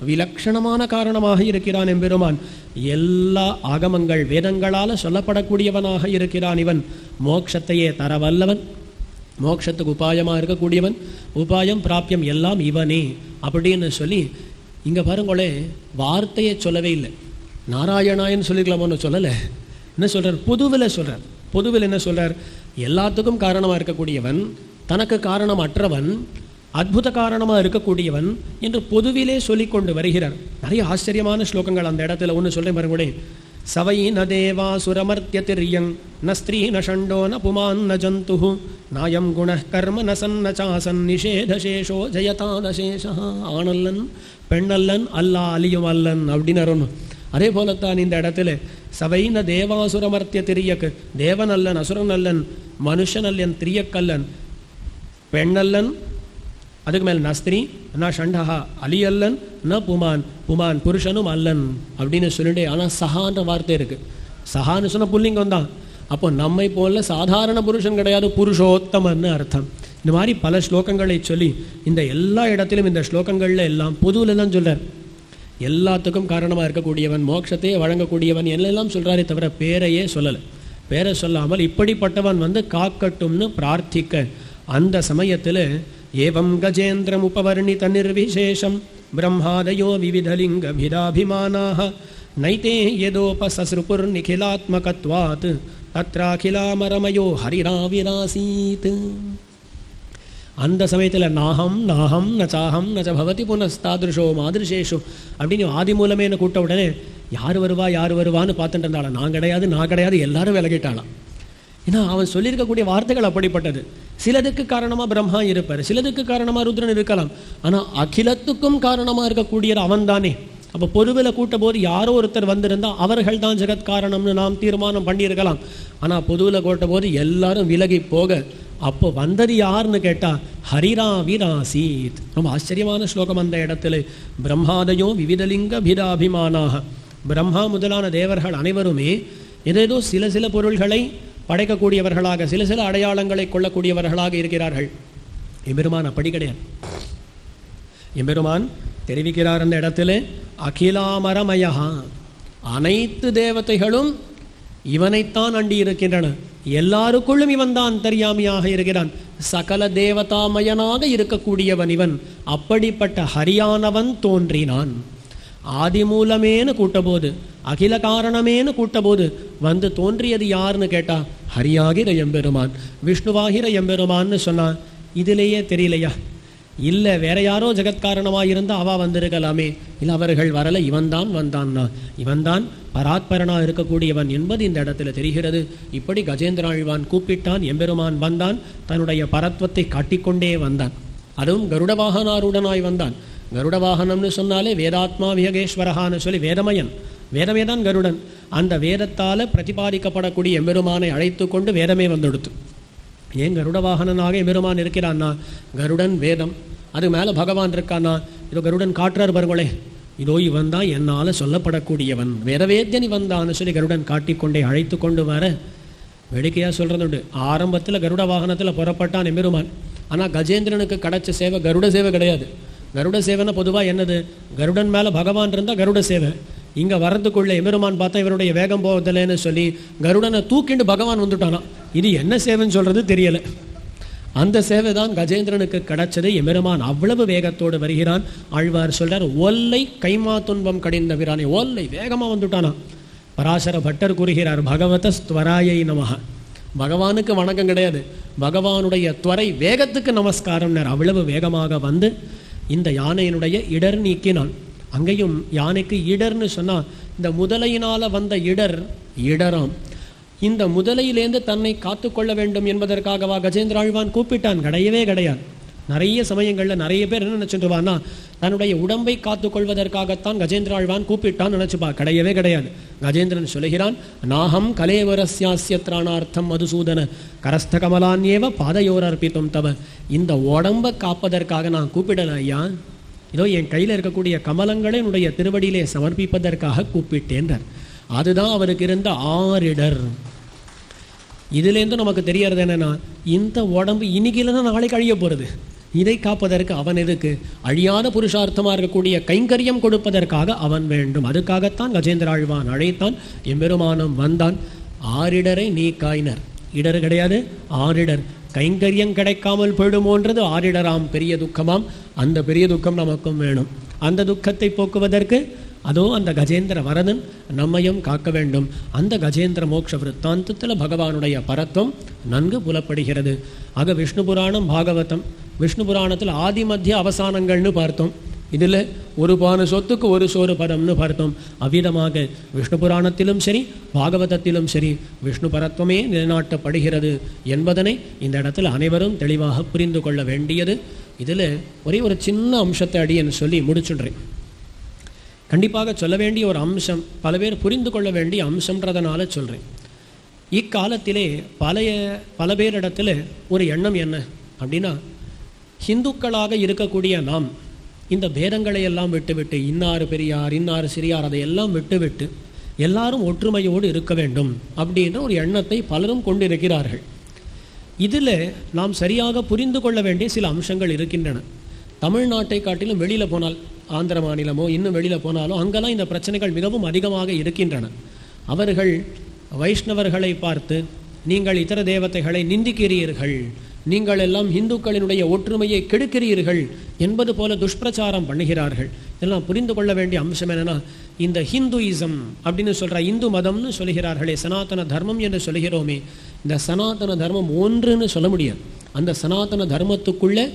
விலட்சணமான காரணமாக இருக்கிறான் எம்பெருமான். எல்லா ஆகமங்கள் வேதங்களால் சொல்லப்படக்கூடியவனாக இருக்கிறான். இவன் மோட்சத்தையே தரவல்லவன், மோட்சத்துக்கு உபாயமாக இருக்கக்கூடியவன், உபாயம் பிராப்தியம் எல்லாம் இவனே அப்படின்னு சொல்லி இங்கே பாருங்களே, வார்த்தையை சொல்லவே இல்லை. நாராயணாயன்னு சொல்லிக்கலாமோன்னு சொல்லலை. என்ன சொல்கிறார்? பொதுவில் சொல்கிறார். பொதுவில் என்ன சொல்கிறார்? எல்லாத்துக்கும் காரணமாக இருக்கக்கூடியவன், தனக்கு காரணம் அற்றவன், அத்புத காரணமாக இருக்கக்கூடியவன் என்று பொதுவிலே சொல்லிக்கொண்டு வருகிறார். நிறைய ஆச்சரியமான ஸ்லோகங்கள் அந்த இடத்துல. ஒன்று சொல்கிறேன் பாருங்களே. சவை ந தேவா சுரமர்த்திய திரியங் ந ஸ்திரீ ந ஷண்டோ ந புமான் ந ஜந்து நாயம் குண கர்ம ந சன்ன சாசன் நிஷேதசேஷோ ஜயதாதசேஷா. ஆணல்லன் பெண்ணல்லன் அல்லா அலியும் அல்லன் அப்படின்னு வரணும். அதே போலத்தான் இந்த இடத்துல சவை ந தேவாசுரமர்த்திய திரியக்கு, தேவன் அல்லன், அசுரன் அல்லன், மனுஷன் அல்லன், திரியக்கல்லன், பெண்ணல்லன், அதுக்கு மேல் நஸ்திரி ந ஷண்டஹா அலி அல்லன், ந புமான், புமான் புருஷனும் அல்லன் அப்படின்னு சொல்லிட்டு. ஆனால் சஹான்ற வார்த்தை இருக்குது. சஹான்னு சொன்ன புல்லிங்கம் தான். அப்போ நம்மை போல சாதாரண புருஷன் கிடையாது, புருஷோத்தமன்னு அர்த்தம். இந்த மாதிரி பல ஸ்லோகங்களை சொல்லி இந்த எல்லா இடத்திலும் இந்த ஸ்லோகங்களில் எல்லாம் பொதுவில் தான் சொல்கிறார். எல்லாத்துக்கும் காரணமாக இருக்கக்கூடியவன், மோட்சத்தையே வழங்கக்கூடியவன் எல்லாம் சொல்கிறாரே தவிர பேரையே சொல்லலை. பேரை சொல்லாமல் இப்படிப்பட்டவன் காக்கட்டும்னு பிரார்த்திக்க அந்த சமயத்தில் ஏவம் கஜேந்திரம் உபவர்ணித நிர்விசேஷம் பிரம்மாதயோ விவிதலிங்கபிராபிமானாः நைதே யதோபசஸ்ருபுர் நிகிலாத்மகத்வாத் தத்ராகிலாமரமயோ ஹரிராவிராசீத். அந்த சமயத்தில் நாஹம் நாஹம் நச்சாஹம் நச்ச பவதி புனஸ்தாதிருஷோ மாதிருஷேஷு அப்படின்னு ஆதி மூலமேனு கூட்ட உடனே யார் வருவா யார் வருவான்னு பார்த்துட்டு இருந்தாலும் நான் கிடையாது நான் கிடையாது எல்லாரும் விலகிட்டாளாம். ஏன்னா அவன் சொல்லியிருக்கக்கூடிய வார்த்தைகள் அப்படிப்பட்டது. சிலதுக்கு காரணமாக பிரம்மா இருப்பார், சிலதுக்கு காரணமாக ருத்ரன் இருக்கலாம். ஆனால் அகிலத்துக்கும் காரணமாக இருக்கக்கூடியது அவன் தானே. அப்போ பொதுவில் கூட்ட போது யாரோ ஒருத்தர் வந்திருந்தால் அவர்கள் தான் ஜெகத் காரணம்னு நாம் தீர்மானம் பண்ணியிருக்கலாம். ஆனால் பொதுவில் கூட்ட போது எல்லாரும் விலகி போக அப்போ வந்தது யாருன்னு கேட்டால் ஹரிராவிராசீத். ரொம்ப ஆச்சரியமான ஸ்லோகம் அந்த இடத்துல. பிரம்மாதயோ விவிதலிங்க பிராபிமானாக, பிரம்மா முதலான தேவர்கள் அனைவருமே ஏதேதோ சில சில பொருள்களை படைக்கக்கூடியவர்களாக, சில சில அடையாளங்களை கொள்ளக்கூடியவர்களாக இருக்கிறார்கள். எம்பெருமான் அப்படி கிடையாது. எம்பெருமான் தெரிவிக்கிறார் அந்த இடத்துல, அகிலாமரமயா, அனைத்து தேவதைகளும் இவனைத்தான் அண்டி இருக்கின்றன, எல்லாருக்குள்ளும் இவன் தான் அந்தர்யாமியாக இருக்கிறான், சகல தேவதாமயனாக இருக்கக்கூடியவன் இவன். அப்படிப்பட்ட ஹரியானவன் தோன்றினான். ஆதி மூலமேனு கூட்டபோது, அகில காரணமேனு கூட்டபோது வந்து தோன்றியது யாருன்னு கேட்டா ஹரியாகிற எம்பெருமான், விஷ்ணுவாகிற எம்பெருமான்னு சொன்னான். இதிலேயே தெரியலையா? இல்லை வேற யாரோ ஜெகத்காரணமாக இருந்தால் அவள் வந்திருக்கலாமே. இல்லை அவர்கள் வரலை, இவன்தான் வந்தான்னா, இவன்தான் பராத்பரனாக இருக்கக்கூடியவன் என்பது இந்த இடத்துல தெரிகிறது. இப்படி கஜேந்திராழ்வான் கூப்பிட்டான், எம்பெருமான் வந்தான், தன்னுடைய பரத்வத்தை காட்டிக்கொண்டே வந்தான். அதுவும் கருட வாகனாருடனாய் வந்தான். கருட வாகனம்னு சொன்னாலே வேதாத்மா வியகேஸ்வரகான்னு சொல்லி வேதமயன், வேதமே தான் கருடன். அந்த வேதத்தால் பிரதிபாதிக்கப்படக்கூடிய எம்பெருமானை அழைத்து கொண்டு வேதமே வந்துடுத்து. ஏன் கருட வாகனனாக எம்பெருமான் இருக்கிறான்னா, கருடன் வேதம், அது மேலே பகவான் இருக்கான்னா, இதோ கருடன் காட்டுறார் பாருங்களே, இதோ இவன் தான் என்னால் சொல்லப்படக்கூடியவன், வேதவேத்யன் இவன் தான் சொல்லி கருடன் காட்டிக்கொண்டே அழைத்து கொண்டு வர வேடிக்கையாக சொல்கிறதுண்டு. ஆரம்பத்தில் கருட வாகனத்தில் புறப்பட்டான் எம்பெருமான். ஆனால் கஜேந்திரனுக்கு கிடைச்ச சேவை கருட சேவை கிடையாது. கருட சேவைன்னா பொதுவாக என்னது, கருடன் மேலே பகவான் இருந்தால் கருட சேவை. இங்கே வரதுக்குள்ளே எம்பெருமான் பார்த்தா இவருடைய வேகம் போவதில்லைன்னு சொல்லி கருடனை தூக்கிண்டு பகவான் வந்துட்டானா. இது என்ன சேவைன்னு சொல்கிறது தெரியலை. அந்த சேவை தான் கஜேந்திரனுக்கு கிடைச்சது. எம்பெருமான் அவ்வளவு வேகத்தோடு வருகிறான். ஆழ்வார் சொல்றார், ஒல்லை கைமா துன்பம் கடிந்த பிரானே. ஒல்லை வேகமாக வந்துட்டானா. பராசர பட்டர் கூறுகிறார், பகவத ஸ்வராயை நமஹ. பகவானுக்கு வணக்கம் கிடையாது, பகவானுடைய துவரை வேகத்துக்கு நமஸ்காரம். அவ்வளவு வேகமாக வந்து இந்த யானையினுடைய இடர் நீக்கினான். அங்கேயும் யானைக்கு இடர்னு சொன்னால் இந்த முதலையினால் வந்த இடராம். இந்த முதலையிலேருந்து தன்னை காத்து கொள்ள வேண்டும் என்பதற்காகவா கஜேந்திர ஆழ்வான் கூப்பிட்டான்? கிடையவே கிடையாது. நிறைய சமயங்களில் நிறைய பேர் என்ன நினச்சிட்டுவான்னா, தன்னுடைய உடம்பை காத்து கொள்வதற்காகத்தான் கஜேந்திர ஆழ்வான் கூப்பிட்டான் நினச்சிப்பா. கிடையவே கிடையாது. கஜேந்திரன் சொல்லுகிறான், நாகம் கலேவரஸ்யாஸ்யத்ராணார்த்தம் மதுசூதன கரஸ்த கமலான்யேவ பாதையோர் அர்ப்பித்தம் தவ. இந்த உடம்பை காப்பதற்காக நான் கூப்பிடல ஐயா, இதோ என் கையில் இருக்கக்கூடிய கமலங்களை என்னுடைய திருவடியிலே சமர்ப்பிப்பதற்காக கூப்பிட்டேன்றார். அதுதான் அவருக்கு இருந்த ஆரிடர். இதுலேருந்து நமக்கு தெரியறது என்னன்னா, இந்த உடம்பு இன்னைக்கு தான் நாளைக்கு அழிய போகிறது. இதை காப்பதற்கு அவன் எதுக்கு? அழியாத புருஷார்த்தமாக இருக்கக்கூடிய கைங்கரியம் கொடுப்பதற்காக அவன் வேண்டும். அதுக்காகத்தான் கஜேந்திர ஆழ்வான் அழைத்தான். எம்பெருமானம் வந்தான். ஆரிடரை நீக்காயினர். இடர் கிடையாது, ஆரிடர். கைங்கரியம் கிடைக்காமல் போயிடுமோன்றது ஆரிடராம், பெரிய துக்கமாம். அந்த பெரிய துக்கம் நமக்கும் வேணும். அந்த துக்கத்தை போக்குவதற்கு அதோ அந்த கஜேந்திர வரதன் நம்மையும் காக்க வேண்டும். அந்த கஜேந்திர மோட்ச விருத்தாந்தத்தில் பகவானுடைய பரத்துவம் நன்கு புலப்படுகிறது. ஆக விஷ்ணு புராணம், பாகவதம், விஷ்ணு புராணத்தில் ஆதி மத்திய அவசானங்கள்னு பார்த்தோம். இதில் ஒரு பான சொத்துக்கு ஒரு சோறு பதம்னு பார்த்தோம். அவ்விதமாக விஷ்ணு புராணத்திலும் சரி பாகவதத்திலும் சரி விஷ்ணு பரத்வமே நிலைநாட்டப்படுகிறது என்பதனை இந்த இடத்துல அனைவரும் தெளிவாக புரிந்து கொள்ள வேண்டியது. இதில் ஒரே ஒரு சின்ன அம்சத்தை அடியன்னு சொல்லி முடிச்சுடுறேன். கண்டிப்பாக சொல்ல வேண்டிய ஒரு அம்சம், பல பேர் புரிந்து கொள்ள வேண்டிய அம்சம்ன்றதுனால சொல்கிறேன். இக்காலத்திலே பல பேரிடத்தில் ஒரு எண்ணம் என்ன அப்படின்னா, ஹிந்துக்களாக இருக்கக்கூடிய நாம் இந்த பேதங்களை எல்லாம் விட்டுவிட்டு, இன்னார் பெரியார் இன்னார் சிறியார், அதையெல்லாம் விட்டுவிட்டு எல்லாரும் ஒற்றுமையோடு இருக்க வேண்டும் அப்படின்ற ஒரு எண்ணத்தை பலரும் கொண்டிருக்கிறார்கள். இதில் நாம் சரியாக புரிந்து கொள்ள வேண்டிய சில அம்சங்கள் இருக்கின்றன. தமிழ்நாட்டை காட்டிலும் வெளியில் போனால், ஆந்திர மாநிலமோ இன்னும் வெளியில் போனாலும் அங்கெல்லாம் இந்த பிரச்சனைகள் மிகவும் அதிகமாக இருக்கின்றன. அவர்கள் வைஷ்ணவர்களை பார்த்து, நீங்கள் இதர தேவதைகளை நிந்திக்கிறீர்கள், நீங்கள் எல்லாம் இந்துக்களினுடைய ஒற்றுமையை கெடுக்கிறீர்கள் என்பது போல துஷ்பிரச்சாரம் பண்ணுகிறார்கள். இதெல்லாம் புரிந்து கொள்ள வேண்டிய அம்சம் என்னென்னா, இந்த ஹிந்துயிசம் அப்படின்னு சொல்கிற இந்து மதம்னு சொல்கிறார்களே, சனாதன தர்மம் என்று சொல்கிறோமே, இந்த சனாதன தர்மம் ஒன்றுன்னு சொல்ல முடியாது. அந்த சனாதன தர்மத்துக்குள்ளே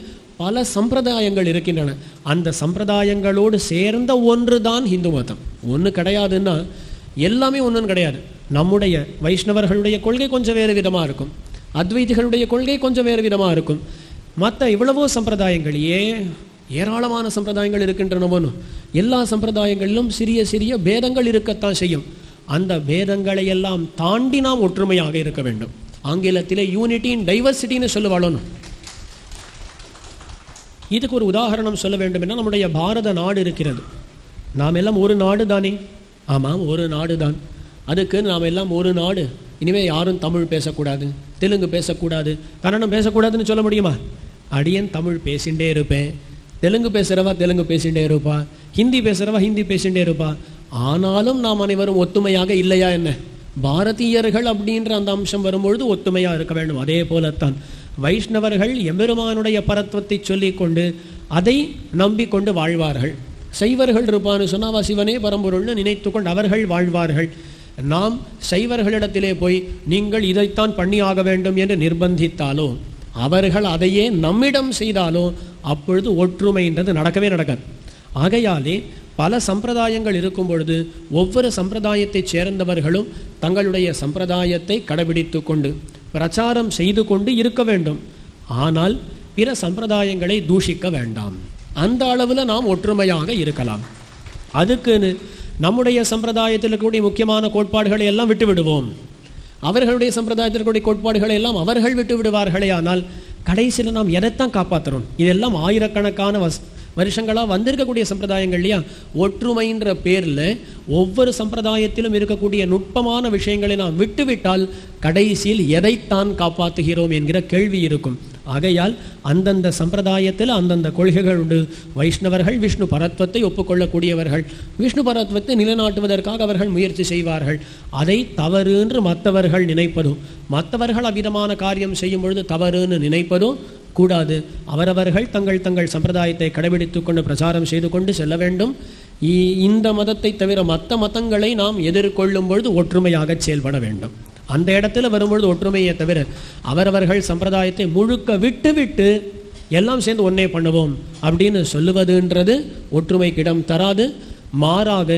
பல சம்பிரதாயங்கள் இருக்கின்றன. அந்த சம்பிரதாயங்களோடு சேர்ந்த ஒன்று தான் ஹிந்து மதம். ஒன்று கிடையாதுன்னா எல்லாமே ஒன்றும் கிடையாது. நம்முடைய வைஷ்ணவர்களுடைய கொள்கை கொஞ்சம் வேறு விதமாக இருக்கும், அத்வைதிகளுடைய கொள்கை கொஞ்சம் வேறு விதமாக இருக்கும். மற்ற இவ்வளவோ சம்பிரதாயங்கள், ஏராளமான சம்பிரதாயங்கள் இருக்கின்றனவோன்னு எல்லா சம்பிரதாயங்களிலும் சிறிய சிறிய பேதங்கள் இருக்கத்தான் செய்யும். அந்த பேதங்களை எல்லாம் தாண்டி நாம் ஒற்றுமையாக இருக்க வேண்டும். ஆங்கிலத்திலே யூனிட்டி இன் டைவர்சிட்டின்னு சொல்லுவாளோன்னு. இதுக்கு ஒரு உதாரணம் சொல்ல வேண்டும் என்றால், நம்முடைய பாரத நாடு இருக்கிறது. நாம் எல்லாம் ஒரு நாடு தானே? ஆமாம், ஒரு நாடு தான். அதுக்கு நாம் எல்லாம் ஒரு நாடு. இனிமேல் யாரும் தமிழ் பேசக்கூடாது, தெலுங்கு பேசக்கூடாது, கன்னடம் பேசக்கூடாதுன்னு சொல்ல முடியுமா? அடியன் தமிழ் பேசிகிட்டே இருப்பேன், தெலுங்கு பேசுகிறவா தெலுங்கு பேசிகிட்டே இருப்பா, ஹிந்தி பேசுகிறவா ஹிந்தி பேசிகிட்டே இருப்பா. ஆனாலும் நாம் அனைவரும் ஒத்துமையாக இல்லையா என்ன? பாரதியர்கள் அப்படின்ற அந்த அம்சம் வரும்பொழுது ஒத்துமையாக இருக்க வேண்டும். அதே போலத்தான் வைஷ்ணவர்கள் எம்பெருமானுடைய பரத்வத்தை சொல்லிக்கொண்டு அதை நம்பிக்கொண்டு வாழ்வார்கள். சைவர்கள் இருப்பான்னு சொன்னால் சிவனே பரம்பொருள்னு நினைத்து கொண்டு அவர்கள் வாழ்வார்கள். நாம் சைவர்களிடத்திலே போய் நீங்கள் இதைத்தான் பண்ணியாக வேண்டும் என்று நிர்பந்தித்தாலோ, அவர்கள் அதையே நம்மிடம் செய்தாலோ, அப்பொழுது ஒற்றுமைன்றது நடக்கவே நடக்காது. ஆகையாலே பல சம்பிரதாயங்கள் இருக்கும் பொழுது ஒவ்வொரு சம்பிரதாயத்தைச் சேர்ந்தவர்களும் தங்களுடைய சம்பிரதாயத்தை கடைபிடித்து கொண்டு பிரச்சாரம் செய்து கொண்டு இருக்க வேண்டும். ஆனால் பிற சம்பிரதாயங்களை தூஷிக்க வேண்டாம். அந்த அளவில் நாம் ஒற்றுமையாக இருக்கலாம். அதுக்குன்னு நம்முடைய சம்பிரதாயத்தில் இருக்கக்கூடிய முக்கியமான கோட்பாடுகளை எல்லாம் விட்டு விடுவோம். அவர்களுடைய சம்பிரதாயத்தில் இருக்கக்கூடிய கோட்பாடுகளை எல்லாம் அவர்கள் விட்டு விடுவார்களே. ஆனால் கடைசியில் நாம் எதைத்தான் காப்பாற்றுறோம்? இதெல்லாம் ஆயிரக்கணக்கான வருஷங்களாக வந்திருக்கக்கூடிய சம்பிரதாயங்கள் இல்லையா? ஒற்றுமைன்ற பேரில் ஒவ்வொரு சம்பிரதாயத்திலும் இருக்கக்கூடிய நுட்பமான விஷயங்களை நாம் விட்டுவிட்டால் கடைசியில் எதைத்தான் காப்பாற்றுகிறோம் என்கிற கேள்வி இருக்கும். ஆகையால் அந்தந்த சம்பிரதாயத்தில் அந்தந்த கொள்கைகள் உண்டு. வைஷ்ணவர்கள் விஷ்ணு பரத்வத்தை ஒப்புக்கொள்ளக்கூடியவர்கள், விஷ்ணு பரத்வத்தை நிலைநாட்டுவதற்காக அவர்கள் முயற்சி செய்வார்கள். அதை தவறு என்று மற்றவர்கள் நினைப்பதும், மற்றவர்கள் அவ்விதமான காரியம் செய்யும் பொழுது தவறுன்னு நினைப்பதும் கூடாது. அவரவர்கள் தங்கள் தங்கள் சம்பிரதாயத்தை கடைபிடித்து கொண்டு பிரச்சாரம் செய்து கொண்டு செல்ல வேண்டும். இந்த மதத்தை தவிர மற்ற மதங்களை நாம் எதிர்கொள்ளும் பொழுது ஒற்றுமையாக செயல்பட வேண்டும். அந்த இடத்துல வரும்பொழுது ஒற்றுமையை தவிர அவரவர்கள் சம்பிரதாயத்தை முழுக்க விட்டு எல்லாம் சேர்ந்து ஒன்னே பண்ணுவோம் அப்படின்னு சொல்லுவதுன்றது ஒற்றுமைக்கு இடம் தராது. மாறாக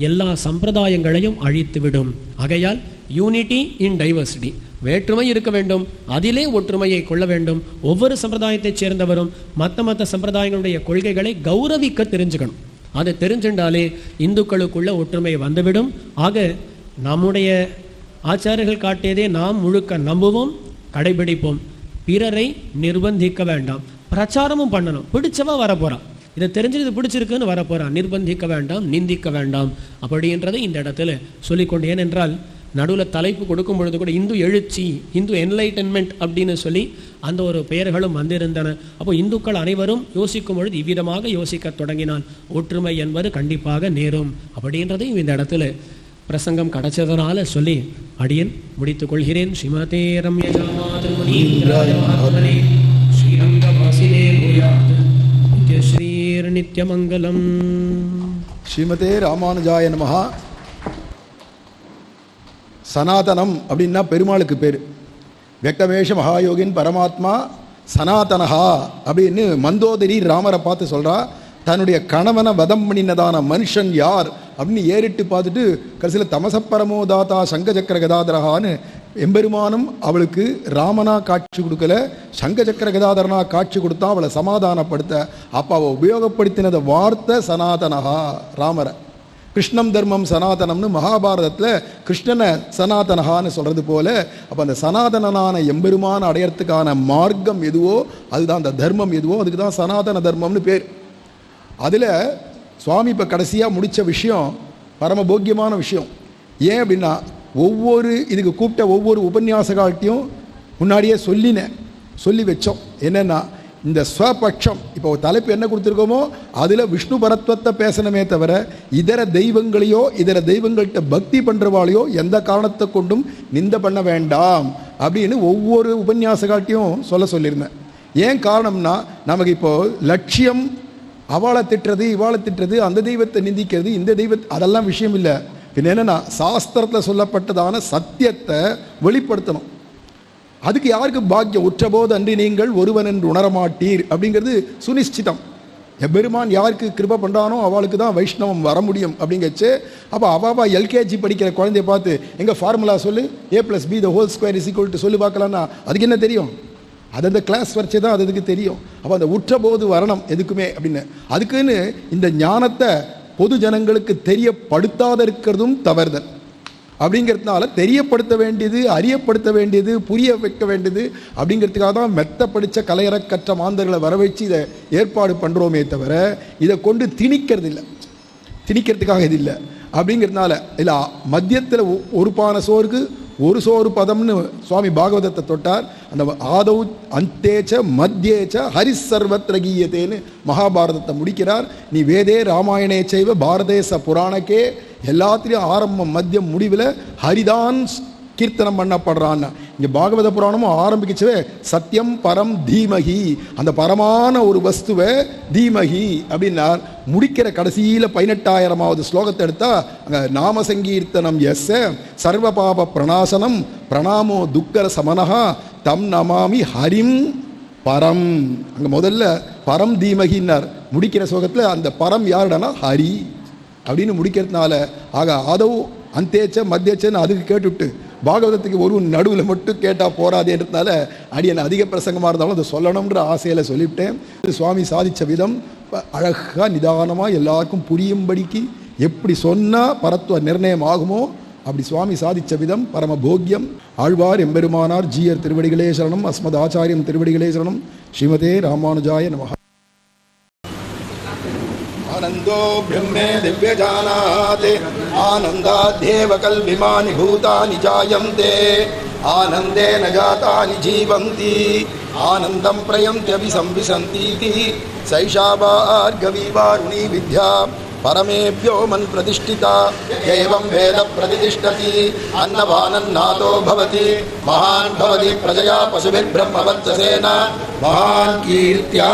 எல்லா சம்பிரதாயங்களையும் அழித்துவிடும். ஆகையால் யூனிட்டி இன் டைவர்சிட்டி, வேற்றுமை இருக்க வேண்டும், அதிலே ஒற்றுமையை கொள்ள வேண்டும். ஒவ்வொரு சம்பிரதாயத்தைச் சேர்ந்தவரும் மற்ற சம்பிரதாயங்களுடைய கொள்கைகளை கௌரவிக்க தெரிஞ்சுக்கணும். அதை தெரிஞ்சுட்டாலே இந்துக்களுக்குள்ள ஒற்றுமை வந்துவிடும். ஆக நம்முடைய ஆச்சாரியர்கள் காட்டியதே நாம் முழுக்க நம்புவோம், கடைபிடிப்போம். பிறரை நிர்பந்திக்க வேண்டாம், பிரச்சாரமும் பண்ணணும். பிடிச்சவா வரப்போறான், இதை தெரிஞ்சு இது பிடிச்சிருக்குன்னு வரப்போறான், நிர்பந்திக்க வேண்டாம், நிந்திக்க வேண்டாம் அப்படின்றதை இந்த இடத்துல சொல்லிக்கொண்டு, ஏனென்றால் நடுவில் தலைப்பு கொடுக்கும் பொழுது கூட இந்து எழுச்சி, இந்து என்லைட்டன்மெண்ட் அப்படின்னு சொல்லி அந்த ஒரு பெயர்களும் வந்திருந்தன. அப்போ இந்துக்கள் அனைவரும் யோசிக்கும் பொழுது இவ்விதமாக யோசிக்க தொடங்கினால் ஒற்றுமை என்பது கண்டிப்பாக நேரும் அப்படின்றதையும் இந்த இடத்துல பிரசங்கம் கிடைச்சதனால சொல்லி அடியன் முடித்துக் கொள்கிறேன். ஸ்ரீமதே ஸ்ரீர் நித்யமங்கலம். ஸ்ரீமதே ராமானுஜாய நமஹ. சனாதனம் அப்படின்னா பெருமாளுக்கு பேர். வெங்கடேஷ மகாயோகின் பரமாத்மா சனாதனஹா அப்படின்னு மந்தோதரி ராமரை பார்த்து சொல்கிறா. தன்னுடைய கணவனை வதம் பண்ணினதான மனுஷன் யார் அப்படின்னு ஏறிட்டு பார்த்துட்டு கடைசியில் தமசப்பரமோதாத்தா சங்கச்சக்கர கதாதரஹான்னு எம்பெருமானும் அவளுக்கு ராமனா காட்சி கொடுக்கல, சங்கச்சக்கர கதாதரனா காட்சி கொடுத்தா அவளை சமாதானப்படுத்த. அப்போ அவள் உபயோகப்படுத்தினத வார்த்தை சனாதனஹா, ராமரை. கிருஷ்ணம் தர்மம் சனாதனம்னு மகாபாரதத்தில் கிருஷ்ணனை சனாதனஹான்னு சொல்கிறது போல, அப்போ அந்த சனாதனனான எம்பெருமான அடையறதுக்கான மார்க்கம் எதுவோ அதுதான், அந்த தர்மம் எதுவோ அதுக்கு தான் சனாதன தர்மம்னு பேர். அதில் சுவாமி இப்போ கடைசியாக முடித்த விஷயம் பரமபோக்கியமான விஷயம். ஏன் அப்படின்னா, ஒவ்வொரு இதுக்கு கூப்பிட்ட ஒவ்வொரு உபன்யாசகால்ட்டையும் முன்னாடியே சொல்லி வச்சோம். என்னென்னா, இந்த ஸ்வபட்சம் இப்போ தலைப்பு என்ன கொடுத்துருக்கோமோ அதில் விஷ்ணு பரத்வத்தை பேசணுமே தவிர இதர தெய்வங்களையோ இதர தெய்வங்கள்கிட்ட பக்தி பண்ணுறவாளையோ எந்த காரணத்தை கொண்டும் நிந்த பண்ண வேண்டாம் அப்படின்னு ஒவ்வொரு உபன்யாசகாட்டையும் சொல்லியிருந்தேன். ஏன் காரணம்னா, நமக்கு இப்போது லட்சியம் அவளை திட்டுறது இவாளை திட்டுறது, அந்த தெய்வத்தை நிந்திக்கிறது, இந்த தெய்வத்தை, அதெல்லாம் விஷயம் இல்லை. பின்ன என்னென்னா, சாஸ்திரத்தில் சொல்லப்பட்டதான சத்தியத்தை வெளிப்படுத்தணும். அதுக்கு யாருக்கு பாக்கியம்? உற்றபோது அன்றி நீங்கள் ஒருவன் என்று உணரமாட்டீர் அப்படிங்கிறது சுனிஷ்டிதம். எம்பெருமான் யாருக்கு கிருபை பண்ணுறானோ அவளுக்கு தான் வைஷ்ணவம் வர முடியும் அப்படிங்கச்சு. அப்போ அவாவா எல்கேஜி படிக்கிற குழந்தைய பார்த்து எங்கள் ஃபார்முலா சொல்லு, A+B² சொல்லி பார்க்கலான்னா அதுக்கு என்ன தெரியும்? அது அந்த கிளாஸ் வரைச்சே தான் அதுக்கு தெரியும். அப்போ அந்த உற்றபோது வரணும் எதுக்குமே அப்படின்னு. அதுக்குன்னு இந்த ஞானத்தை பொது ஜனங்களுக்கு தெரியப்படுத்தாத இருக்கிறதும் தவறுதல். அப்படிங்கிறதுனால தெரியப்படுத்த வேண்டியது, அறியப்படுத்த வேண்டியது, புரிய வைக்க வேண்டியது அப்படிங்கிறதுக்காக தான் மெத்த படித்த கலையறக்கற்ற மாந்தர்களை வர வச்சு இதை ஏற்பாடு பண்ணுறோமே தவிர இதை கொண்டு திணிக்கிறதுக்காக இது இல்லை. அப்படிங்கிறதுனால இல்லை, மத்தியத்தில் ஒரு பானை சோறுக்கு ஒரு சோறு பதம்னு சுவாமி பாகவதத்தை தொட்டார். அந்த ஆதௌ அந்தேச்ச மத்தியேச்ச ஹரிசர்வத்ர கீயத்தேன்னு மகாபாரதத்தை முடிக்கிறார். நீ வேதே ராமாயணே செய்வ பாரதேச புராணக்கே, எல்லாத்துலேயும் ஆரம்பம் மத்தியம் முடிவில் ஹரிதான் கீர்த்தனம் பண்ணப்படுறான்னு. இங்கே பாகவத புராணமும் ஆரம்பிக்கச்சவே சத்தியம் பரம் தீமகி, அந்த பரமான ஒரு வஸ்துவை தீமகி அப்படின்னார். முடிக்கிற கடைசியில் 18,000வது ஸ்லோகத்தை எடுத்தால் அங்கே நாம சங்கீர்த்தனம் எஸ் சர்வ பாப பிரணாசனம் பிரணாமோ துக்கர சமனஹா தம் நமாமி ஹரிம் பரம். அங்கே முதல்ல பரம் தீமகின்னார். முடிக்கிற ஸ்லோகத்தில் அந்த பரம் யாருடானா ஹரி அப்படின்னு முடிக்கிறதுனால ஆக ஆதவ் அந்தேச்ச மத்தியச்சன்னு அதுக்கு கேட்டுவிட்டு பாகவதத்துக்கு ஒரு நடுவில் மட்டும் கேட்டால் போராதேன்றதுனால அடியன் அதிக பிரசங்கமாக இருந்தாலும் அதை சொல்லணுன்ற ஆசையில் சொல்லிவிட்டேன். சுவாமி சாதித்த விதம் அழகாக நிதானமாக எல்லாருக்கும் புரியும்படிக்கு எப்படி சொன்னால் பரத்துவ நிர்ணயம் ஆகுமோ அப்படி சுவாமி சாதித்த விதம் பரம போக்கியம். ஆழ்வார் எம்பெருமானார் ஜீயர் திருவடிகளே சரணம். அஸ்மத் ஆச்சாரியம் திருவடிகளே சரணம். ஸ்ரீமதே ராமானுஜாய நமஹ. आनंदो ब्रह्मे दिव्यजानात् आनंदाध्येव कल्पिमानि भूतानि जायन्ते आनंदेन जातानि जीवन्ति आनंदं प्रयन्त्यभिसंविशन्तीति सैषा भार्गवी वारुणी विद्या परमेभ्यो मन प्रतिष्ठिता एवं वेद प्रतिष्ठति अन्नपानन्नादो भवति महान् भवति प्रजया पशुभिर्ब्रह्मवत्सेन महान् कीर्त्या।